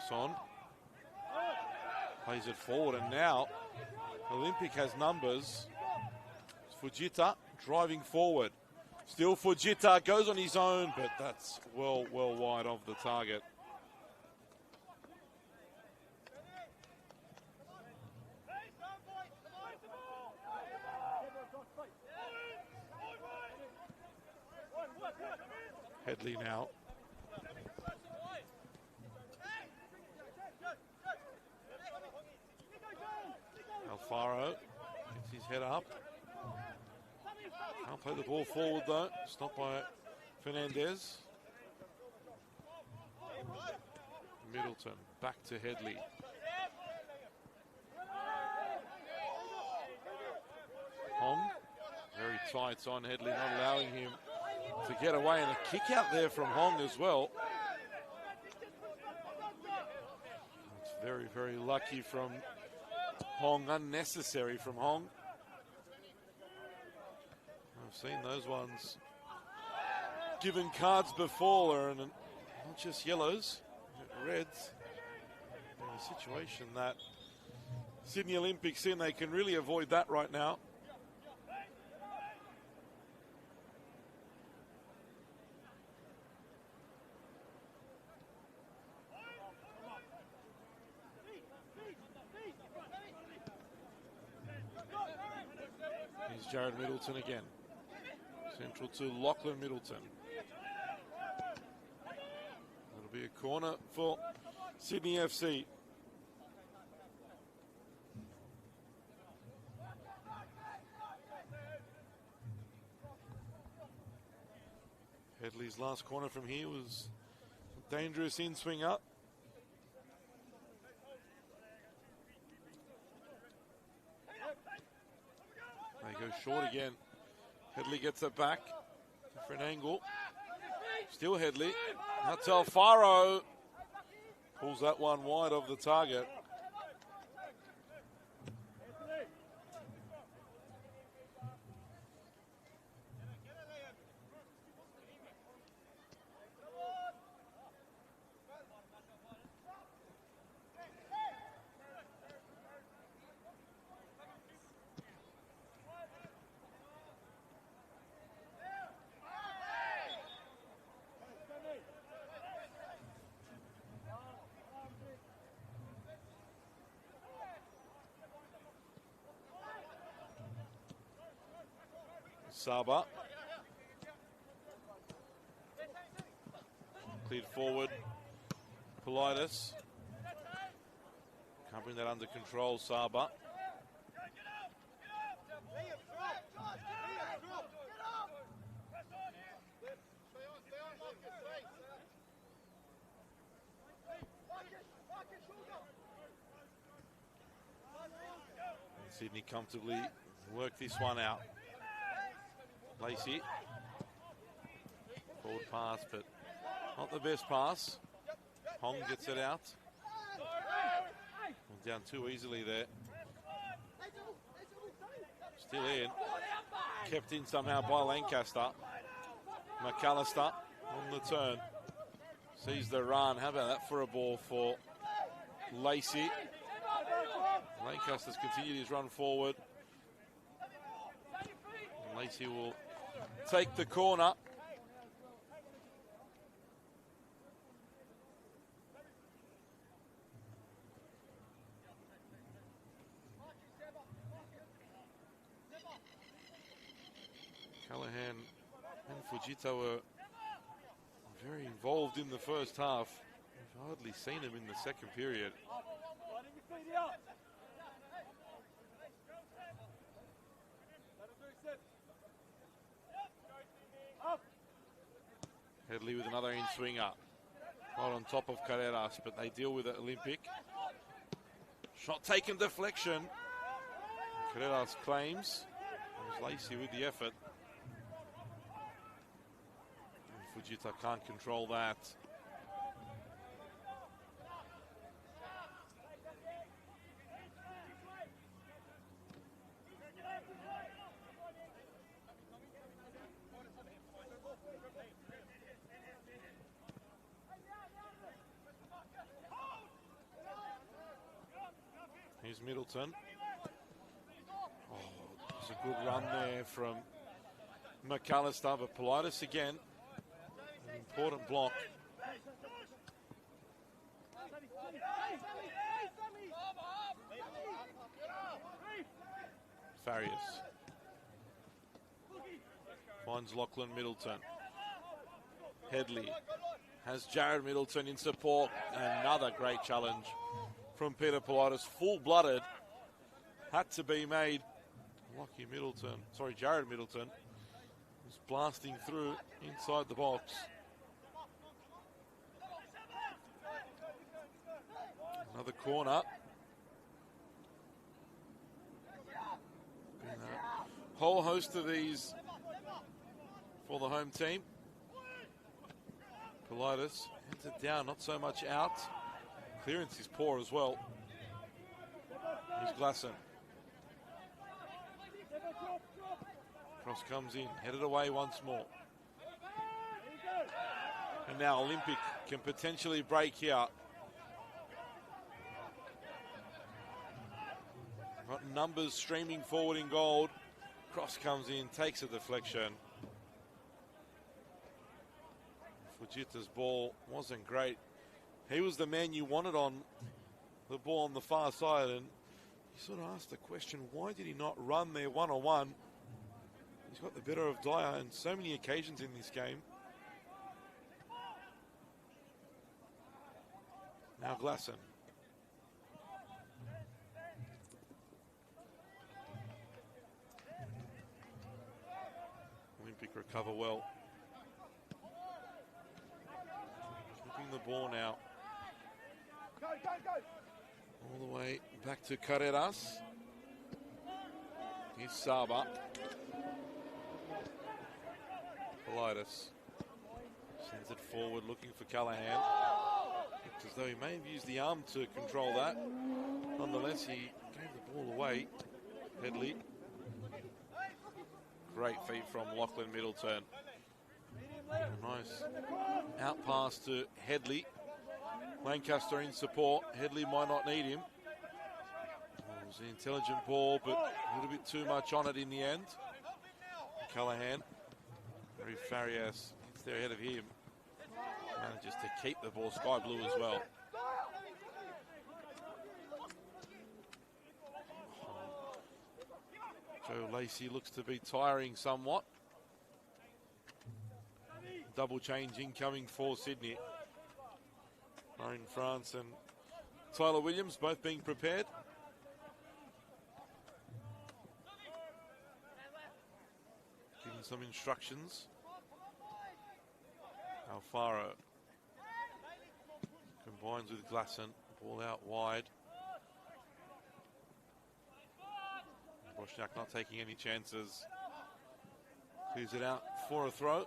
On. Plays it forward, and now Olympic has numbers. Fujita driving forward. Still Fujita goes on his own, but that's well wide of the target. Headley now. Alfaro gets his head up. Can't play the ball forward though. Stopped by Fernandez. Middleton back to Headley. Hong very tight on Headley, not allowing him to get away, and a kick out there from Hong as well. It's very lucky from Hong, unnecessary from Hong. I've seen those ones given cards before, and not just yellows, reds. In a situation that Sydney Olympics in, they can really avoid that right now. Jared Middleton again. Central to Lachlan Middleton. That'll be a corner for Sydney FC. Headley's last corner from here was Dangerous in-swinger. They go short again. Headley gets it back. Different angle. Still Headley. That's Alfaro. Pulls that one wide of the target. Saba. Cleared forward. Politis. Can't bring that under control, Saba. Sydney comfortably work this one out. Lacey. Forward pass, but not the best pass. Hong gets it out. Went down too easily there. Still in. Kept in somehow by Lancaster. McAllister on the turn. Sees the run. How about that for a ball for Lacey? Lancaster's continued his run forward. And Lacey will take the corner. Callahan and Fujita were very involved in the first half. We've hardly seen them in the second period. Headley with another in-swinger. Right on top of Carreras, but they deal with it, Olympic. Shot taken, deflection. Carreras claims. There's Lacey with the effort. And Fujita can't control that. Here's Middleton. Oh, there's a good run there from McAllister, but Politis again. An important block. Farias. Finds Lachlan Middleton. Headley has Jared Middleton in support. Another great challenge from Peter Politis, full-blooded, had to be made. Jared Middleton was blasting through inside the box. Another corner. Been a whole host of these for the home team. Politis heads it down, not so much out. Clearance is poor as well. Here's Glasson. Cross comes in, headed away once more. And now Olympic can potentially break here. Got numbers streaming forward in gold. Cross comes in, takes a deflection. Fujita's ball wasn't great. He was the man you wanted on the ball on the far side, and you sort of asked the question, why did he not run there one-on-one? He's got the better of Dyer on so many occasions in this game. Now Glasson. Olympic recover well. the ball now. All the way back to Carreras. Here's Saba. Politis sends it forward looking for Callahan. Looks as though he may have used the arm to control that. Nonetheless, he gave the ball away. Headley. Great feet from Lachlan Middleton. Nice out pass to Headley. Lancaster in support. Headley might not need him. It was an intelligent ball, but a little bit too much on it in the end. Callahan. Very Farias gets there ahead of him. Manages to keep the ball sky blue as well. Joe Lacey looks to be tiring somewhat. Double change incoming for Sydney. Marin France and Tyler Williams both being prepared. Giving some instructions. Alfaro combines with Glasson. Ball out wide. Boschniak not taking any chances. Clears it out for a throw.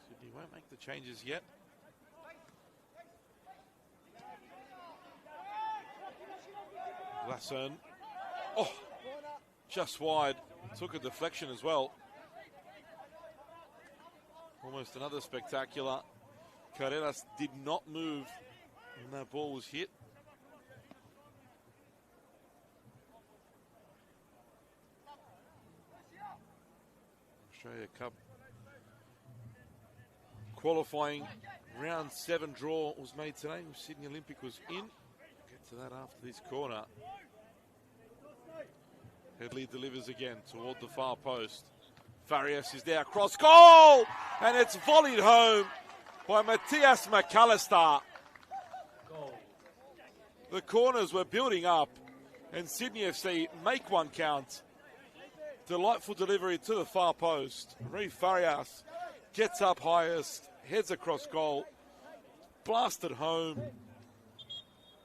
Sydney won't make the changes yet. Glasson. Oh, just wide. Took a deflection as well. Almost another spectacular. Carreras did not move when that ball was hit. Australia Cup qualifying round 7 draw was made today. Sydney Olympic was in. We'll get to that after this corner. Headley delivers again toward the far post. Farias is there, cross goal, and it's volleyed home by Matthias McAllister. The corners were building up, and Sydney FC make one count. Delightful delivery to the far post. Rui Farias gets up highest, heads across goal, blasted home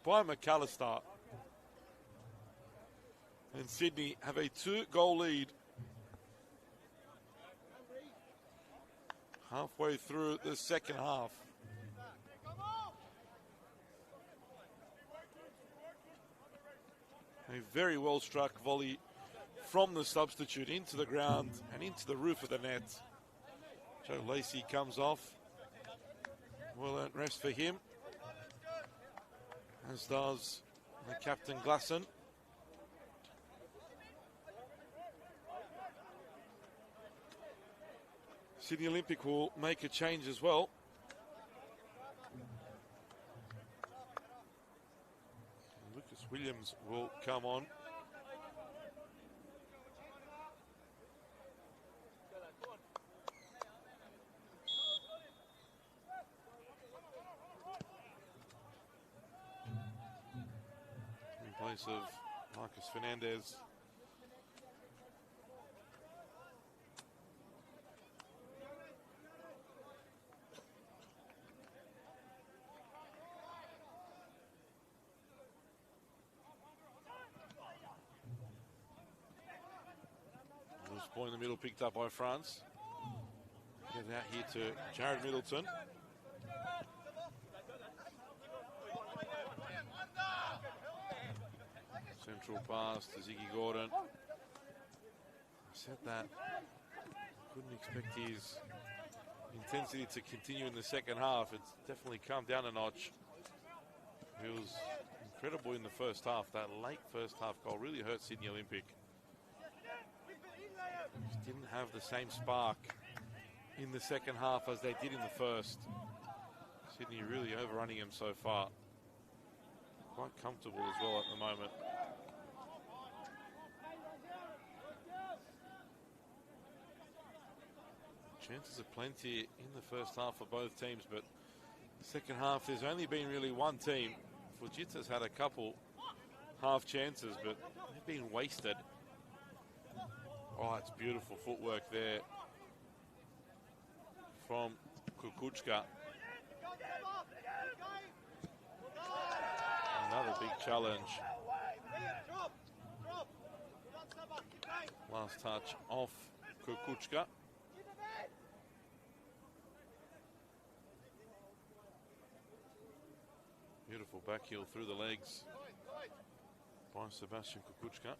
by McAllister. And Sydney have a 2-goal lead. Halfway through the second half. A very well struck volley from the substitute into the ground and into the roof of the net. Joe Lacey comes off. Well earned rest for him, as does the captain Glasson. Sydney Olympic will make a change as well. Lucas Williams will come on. In place of Marcus Fernandez. Ball in the middle picked up by France. Get it out here to Jared Middleton. Central pass to Ziggy Gordon. I said that. Couldn't expect his intensity to continue in the second half. It's definitely come down a notch. He was incredible in the first half. That late first half goal really hurt Sydney Olympic. Just didn't have the same spark in the second half as they did in the first. Sydney really overrunning him so far. Quite comfortable as well at the moment. Chances are plenty in the first half for both teams, but second half there's only been really one team. Fujita's had a couple half chances, but they've been wasted. Oh, it's beautiful footwork there from Kukuchka. Another big challenge. Last touch off Kukuchka. Beautiful back heel through the legs by Sebastian Kukuchka.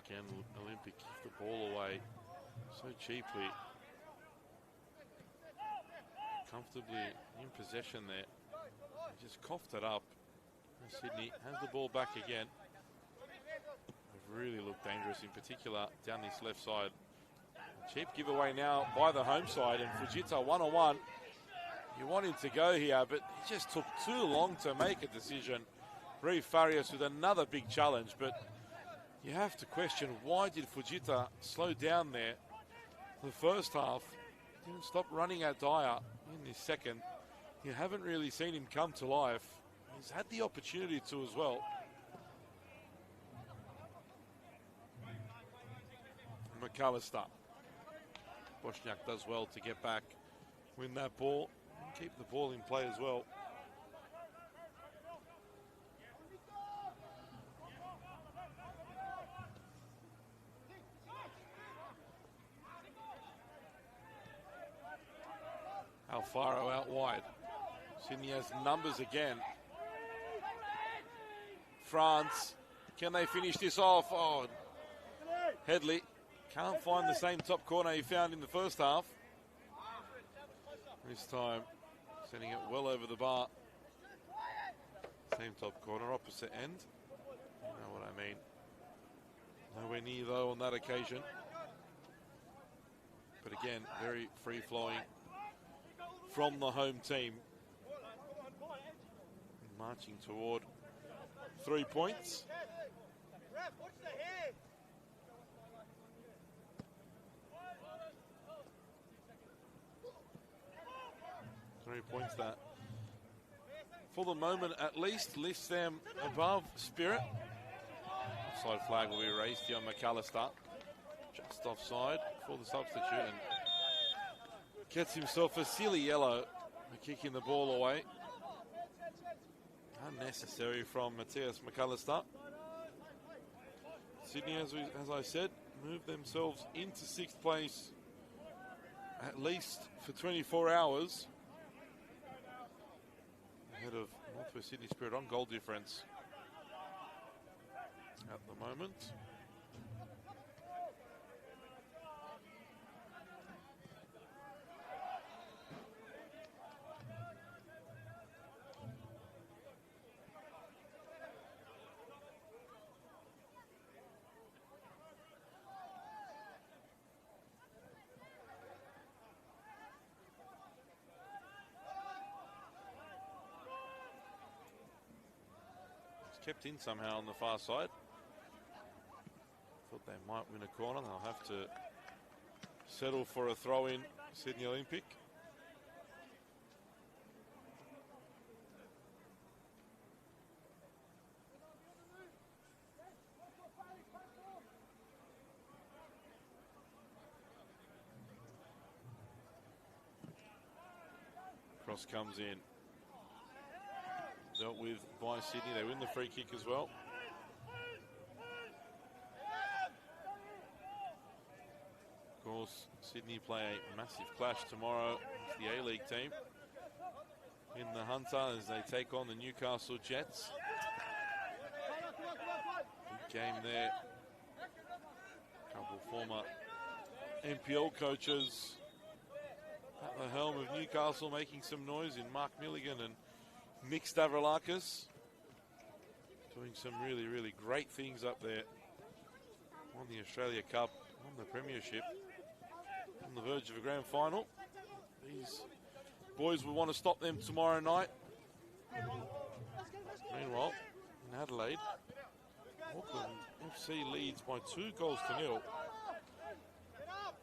Again, Olympic kicked the ball away so cheaply. Comfortably in possession there. He just coughed it up. And Sydney has the ball back again. They've really looked dangerous, in particular down this left side. Cheap giveaway now by the home side, and Fujita one-on-one. You want him to go here, but he just took too long to make a decision. Reeve Farias with another big challenge, but you have to question, why did Fujita slow down there for the first half? Didn't stop running at Dyer in this second. You haven't really seen him come to life. He's had the opportunity to as well. McAllister. Bosniak does well to get back, win that ball, and keep the ball in play as well. Alfaro out wide. Sydney has numbers again. France, can they finish this off? Oh, Headley can't find the same top corner he found in the first half. This time, sending it well over the bar. Same top corner, opposite end. You know what I mean. Nowhere near though on that occasion. But again, very free-flowing from the home team. Marching toward 3 points. 3 points that, for the moment at least, lifts them above Spirit. Offside flag will be raised here on McAllister. Just offside for the substitute, and gets himself a silly yellow for kicking the ball away. Unnecessary from Matthias McAllister. Sydney, as I said, moved themselves into 6th place at least for 24 hours. Ahead of Northwest Sydney Spirit on goal difference at the moment. Kept in somehow on the far side. Thought they might win a corner. They'll have to settle for a throw in, Sydney Olympic. Cross comes in. Dealt with by Sydney. They win the free kick as well. Of course, Sydney play a massive clash tomorrow with the A-League team in the Hunter as they take on the Newcastle Jets. Big game there. A couple former NPL coaches at the helm of Newcastle making some noise in Mark Milligan and Nick Stavroulakis, doing some really, really great things up there on the Australia Cup, on the Premiership, on the verge of a grand final. These boys will want to stop them tomorrow night. Meanwhile, in Adelaide, Auckland FC leads by 2 goals to nil.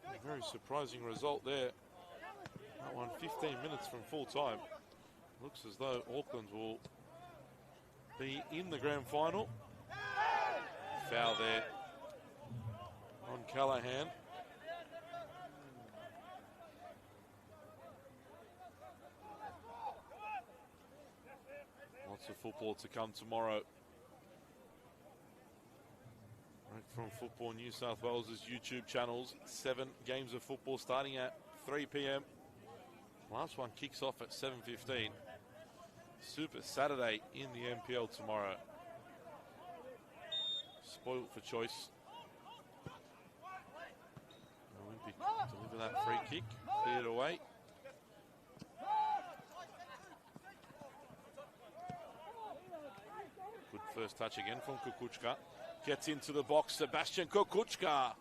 A very surprising result there. That one 15 minutes from full time. Looks as though Auckland will be in the grand final. Foul there on Callahan. Lots of football to come tomorrow. Right from Football New South Wales' YouTube channels. 7 games of football starting at 3 p.m. Last one kicks off at 7:15. Super Saturday in the NPL tomorrow. Spoiled for choice. Olympic deliver that free kick, cleared away. Good first touch again from Kukuchka. Gets into the box, Sebastian Kukuchka.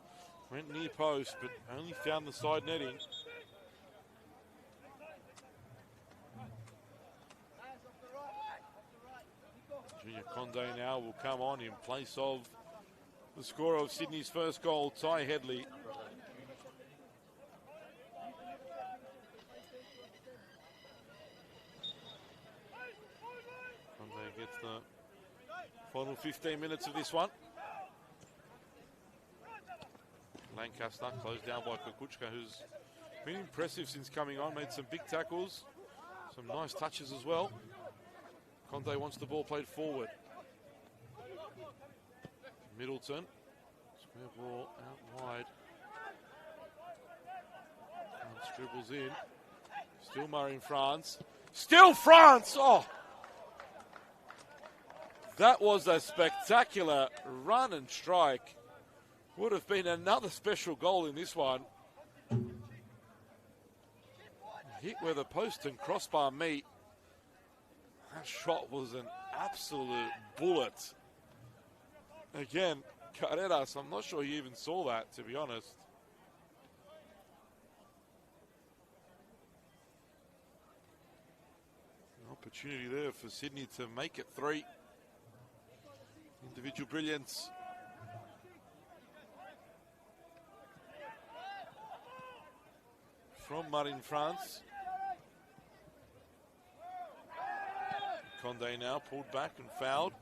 Went near post, but only found the side netting. Junior Conde now will come on in place of the scorer of Sydney's first goal, Ty Headley. Conde gets the final 15 minutes of this one. Lancaster closed down by Kukuchka, who's been impressive since coming on, made some big tackles, some nice touches as well. Conte wants the ball played forward. Middleton, square ball out wide. France dribbles in. Still Murray in France. Still France! Oh! That was a spectacular run and strike. Would have been another special goal in this one. Hit where the post and crossbar meet. That shot was an absolute bullet. Again, Carreras, I'm not sure he even saw that, to be honest. An opportunity there for Sydney to make it 3. Individual brilliance. From Marin France. Conde now pulled back and fouled.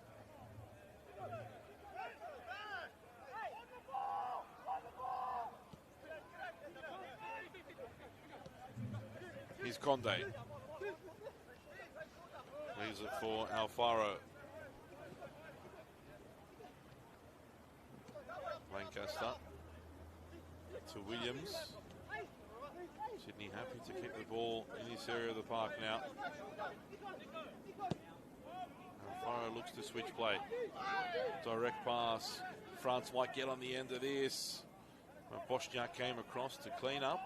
Here's Conde. Leaves it for Alfaro. Lancaster to Williams. Sydney happy to keep the ball in this area of the park now. Alfaro looks to switch play. Direct pass. France might get on the end of this. Bosniak came across to clean up.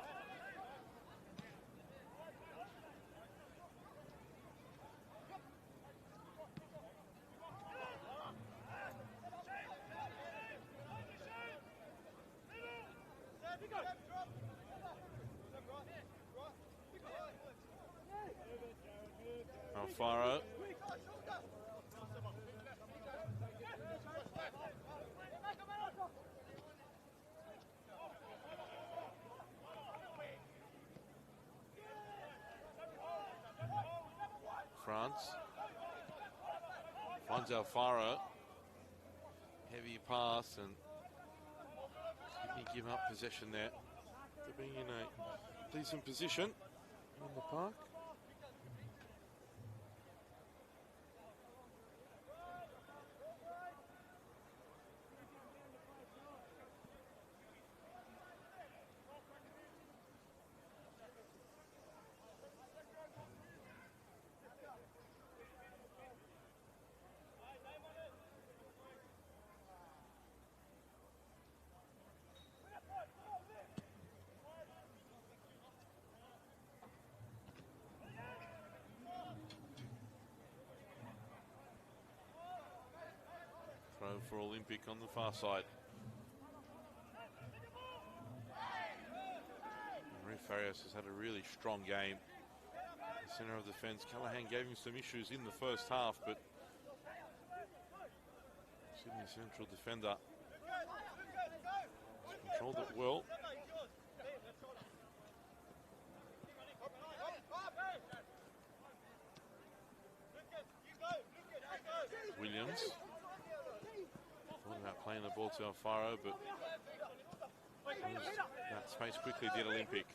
Alfaro. France finds Alfaro. Heavy pass, and Sydney give up possession there. They're being in a decent position on the park. Throw for Olympic on the far side. Marie Farias has had a really strong game. The centre of defence, Callahan gave him some issues in the first half, but Sydney Central defender controlled it well. Williams thought about playing the ball to Alfaro, but that space quickly did Olympic.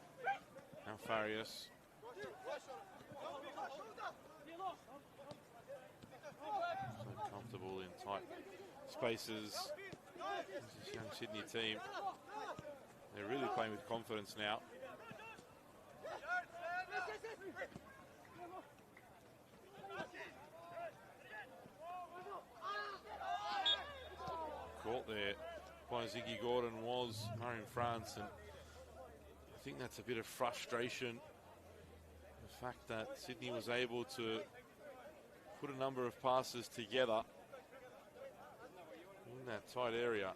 Alfarius. So comfortable in tight spaces. This young Sydney team, they're really playing with confidence now. Caught there by Ziggy Gordon was Murray in France, and I think that's a bit of frustration. The fact that Sydney was able to put a number of passes together in that tight area.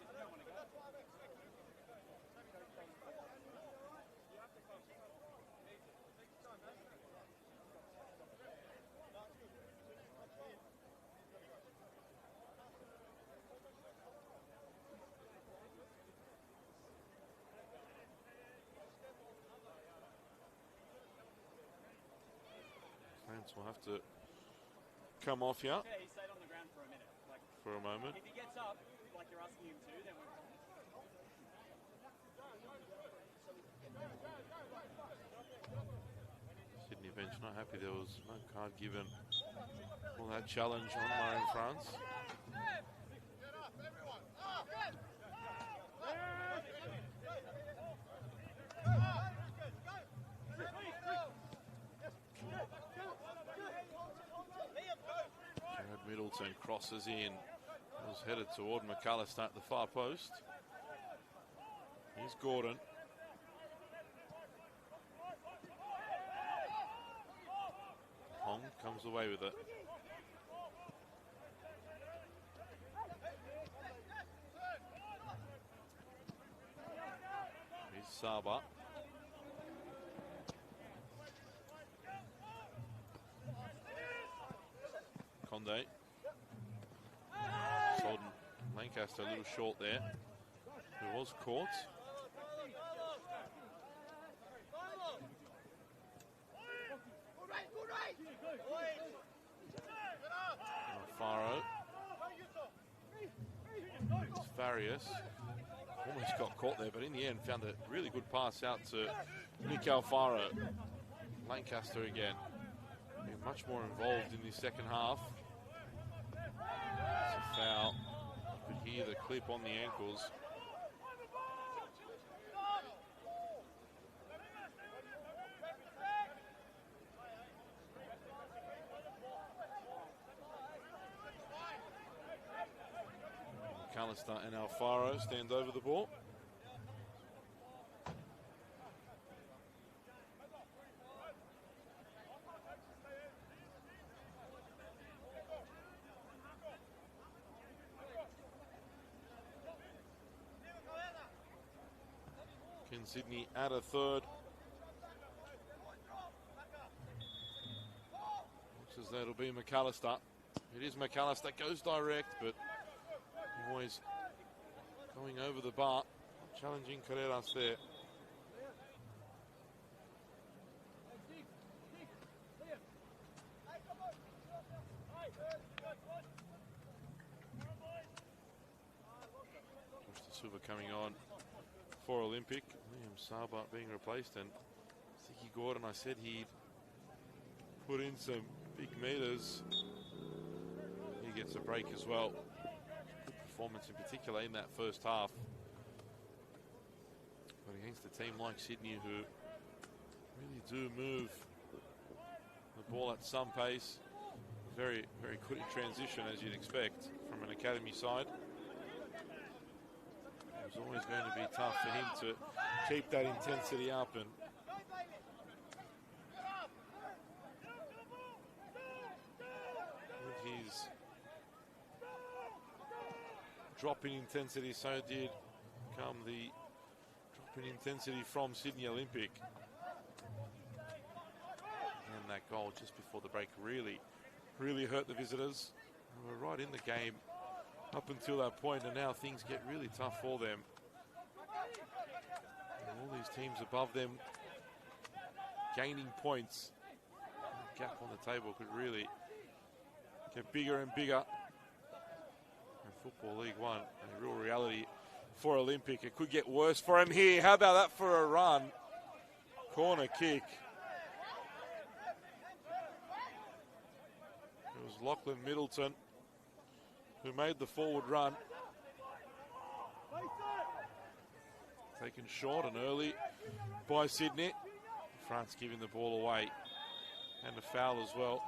Will have to come off here he stayed on the ground for a minute. for a moment. If he gets up, like you're asking him to, then we're Sydney bench not happy there was no card given for that challenge on Murray in France. Middleton crosses in, was headed toward McAllister at the far post. Here's Gordon. Hong comes away with it. Here's Saba. Conde. Solden Lancaster a little short there. Who was caught. Alfaro. It's Farias. Almost got caught there, but in the end found a really good pass out to Nick Alfaro. Lancaster again. Being much more involved in the second half. It's a foul. You could hear the clip on the ankles. McAllister and Alfaro stand over the ball. Can Sydney add a third? Looks as though it'll be McAllister. It is McAllister, goes direct, but always going over the bar, challenging Carreras there. Costa Silva coming on for Olympic. Liam Saba being replaced, and Ziggy Gordon, I said he'd put in some big meters. He gets a break as well. Good performance in particular in that first half. But against a team like Sydney, who really do move the ball at some pace, very, very good in transition, as you'd expect from an academy side. It was always going to be tough for him to keep that intensity up, and with his drop in intensity, so did come the drop in intensity from Sydney Olympic. And that goal just before the break really hurt the visitors. They were right in the game up until that point, and now things get really tough for them. And all these teams above them gaining points. The gap on the table could really get bigger and bigger. And Football League One, a real reality for Olympic. It could get worse for him here. How about that for a run? Corner kick. It was Lachlan Middleton who made the forward run. Taken short and early by Sydney. France giving the ball away. And a foul as well.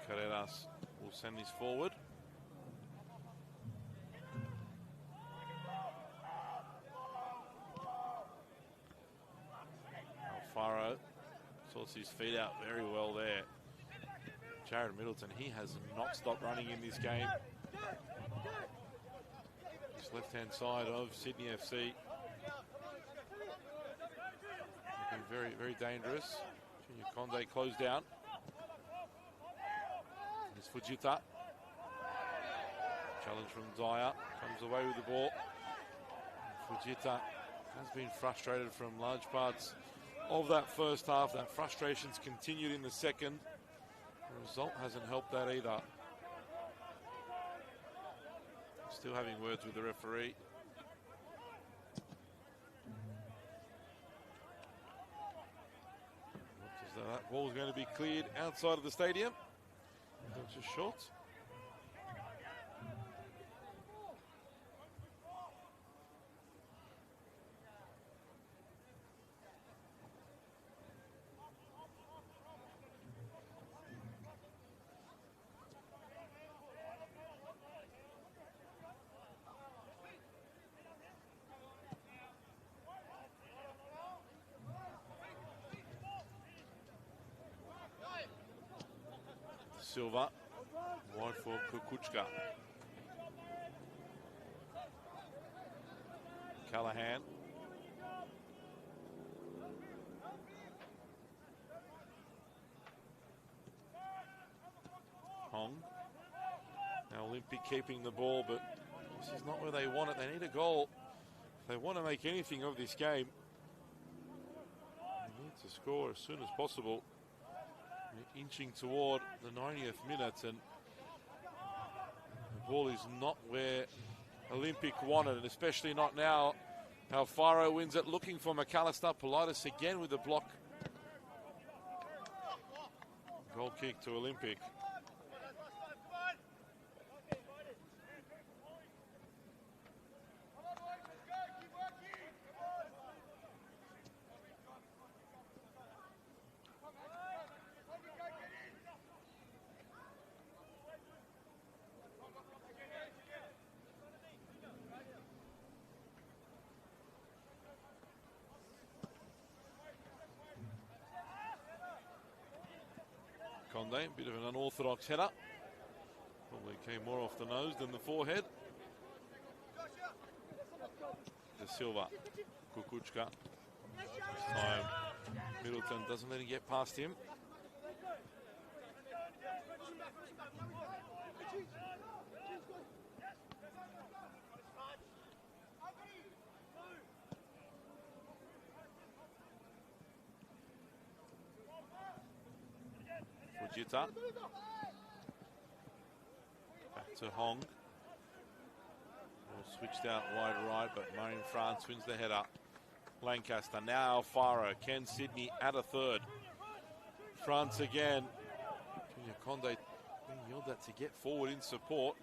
Carreras will send this forward. Alfaro sorts his feet out very well there. Jared Middleton, he has not stopped running in this game. This left-hand side of Sydney FC. Looking very, very dangerous. Junior Conde closed down. Fujita. Challenge from Dyer. Comes away with the ball. Fujita has been frustrated from large parts of that first half. That frustration's continued in the second. The result hasn't helped that either. Still having words with the referee. That ball is going to be cleared outside of the stadium. Just short. Silva, wide for Kukuchka. Callahan. Hong. Now Olympic keeping the ball, but this is not where they want it. They need a goal. If they want to make anything of this game, they need to score as soon as possible. Inching toward the 90th minute, and the ball is not where Olympic wanted, and especially not now. Alfaro wins it, looking for McAllister. Politis again with the block. Goal kick to Olympic. Conde, bit of an unorthodox header. Probably came more off the nose than the forehead. De Silva, Kukuchka. This time Middleton doesn't let him get past him. Fujita. Back to Hong. Ball switched out wide right, but Marin France wins the header. Lancaster now Alfaro. Ken Sydney at a third. France again. Junior Conde being yelled at to get forward in support.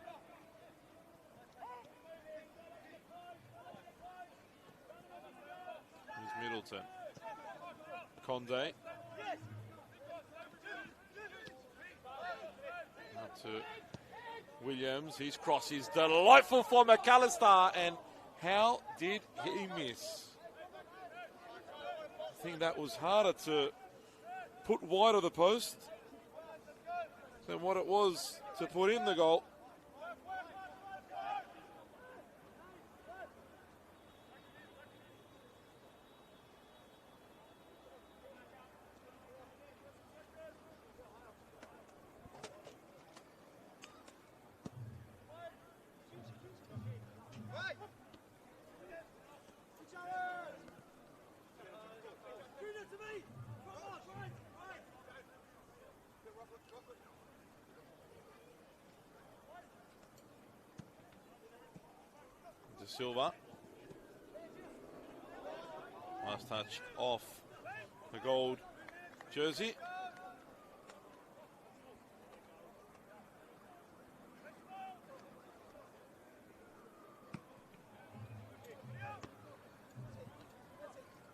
Here's Middleton. Conde. To Williams, his cross is delightful for McAllister, and how did he miss? I think that was harder to put wide of the post than what it was to put in the goal. Silva. Last touch off the gold jersey.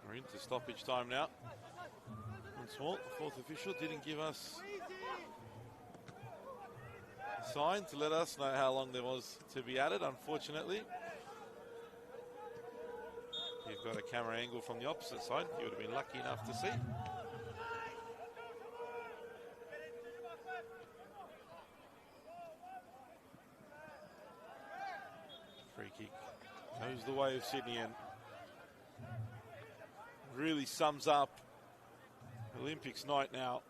We're into stoppage time now. Once more, the fourth official didn't give us a sign to let us know how long there was to be added, unfortunately. You've got a camera angle from the opposite side. You would have been lucky enough to see. Free kick goes the way of Sydney and really sums up Olympics night now.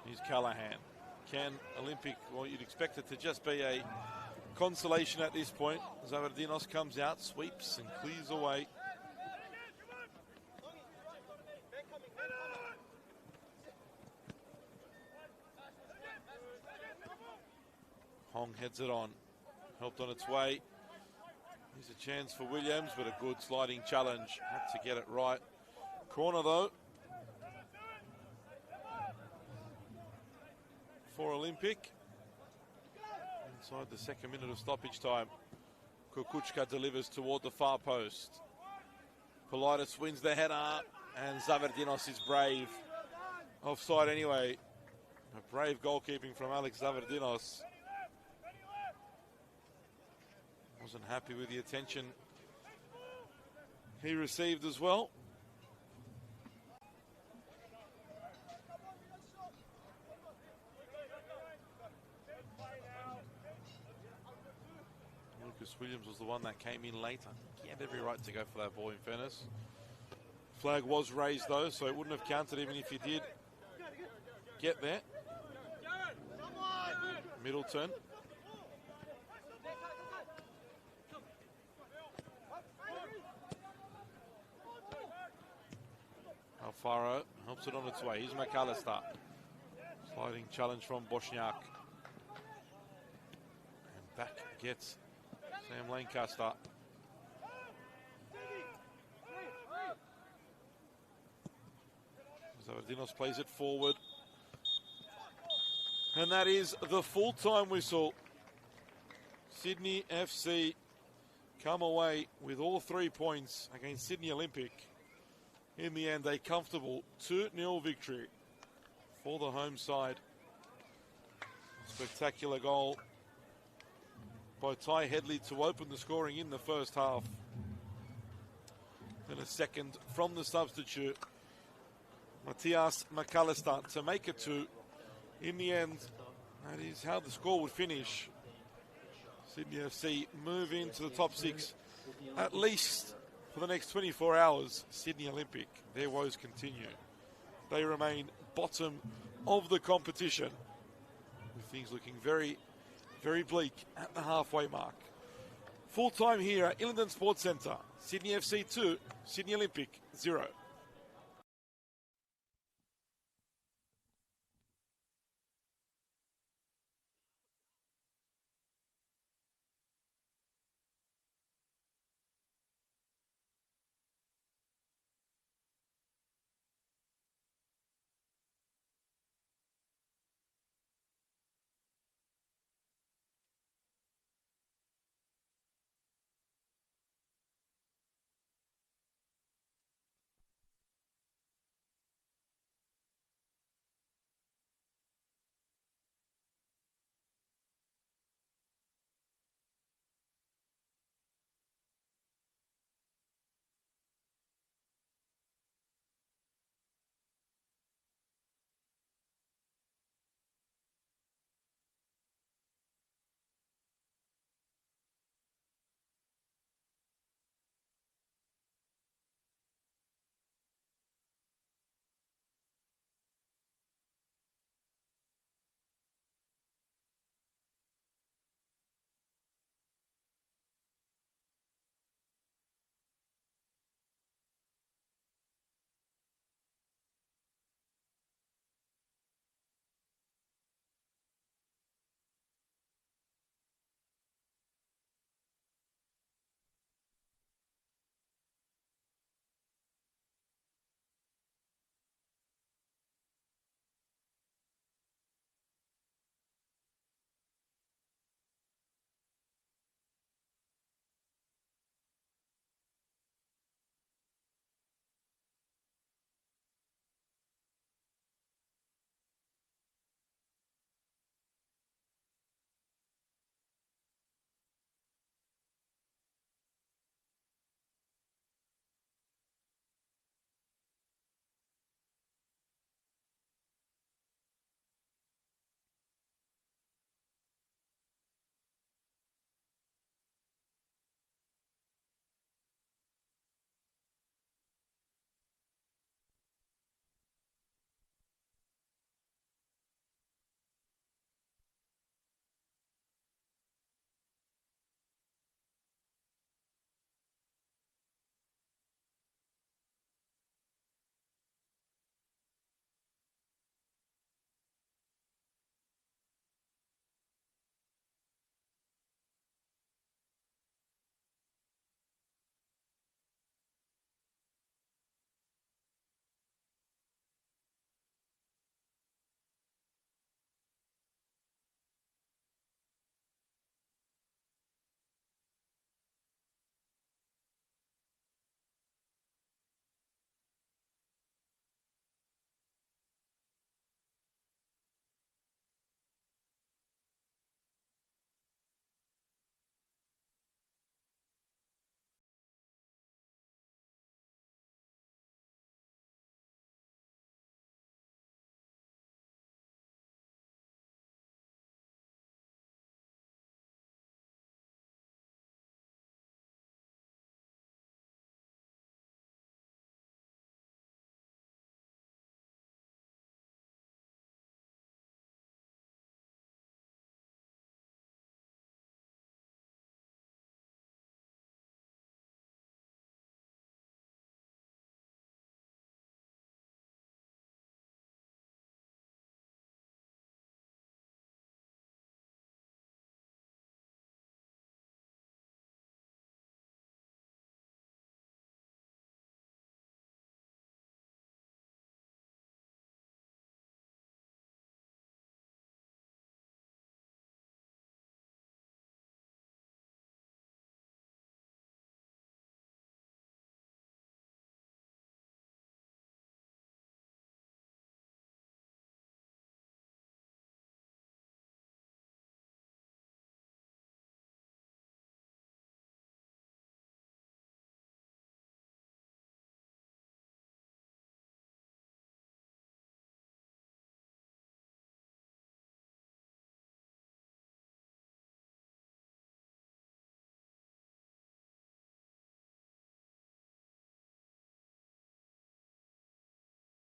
Here's Callahan. Can Olympic, well, you'd expect it to just be a consolation at this point. Zavardinos comes out, sweeps and clears away. Hong heads it on. Helped on its way. Here's a chance for Williams, but a good sliding challenge. Had to get it right. Corner though. For Olympic. Inside the second minute of stoppage time. Kukuchka delivers toward the far post. Politis wins the header, and Zavardinos is brave. Offside anyway. A brave goalkeeping from Alex Zavardinos. Wasn't happy with the attention he received as well. Williams was the one that came in later. He had every right to go for that ball, in fairness. Flag was raised though, so it wouldn't have counted even if you did get there. Middleton. Alfaro helps it on its way. Here's McAllister. Sliding challenge from Bosniak. And back gets Sam Lancaster. Zavardinos plays it forward. And that is the full-time whistle. Sydney FC come away with all 3 points against Sydney Olympic. In the end, a comfortable 2-0 victory for the home side. Spectacular goal by Ty Headley to open the scoring in the first half. Then a second from the substitute, Matthias McAllister, to make it 2. In the end, that is how the score would finish. Sydney FC move into the top 6, at least for the next 24 hours. Sydney Olympic, their woes continue. They remain bottom of the competition, with things looking very, very bleak at the halfway mark. Full time here at Illingdon Sports Centre. Sydney FC 2, Sydney Olympic 0.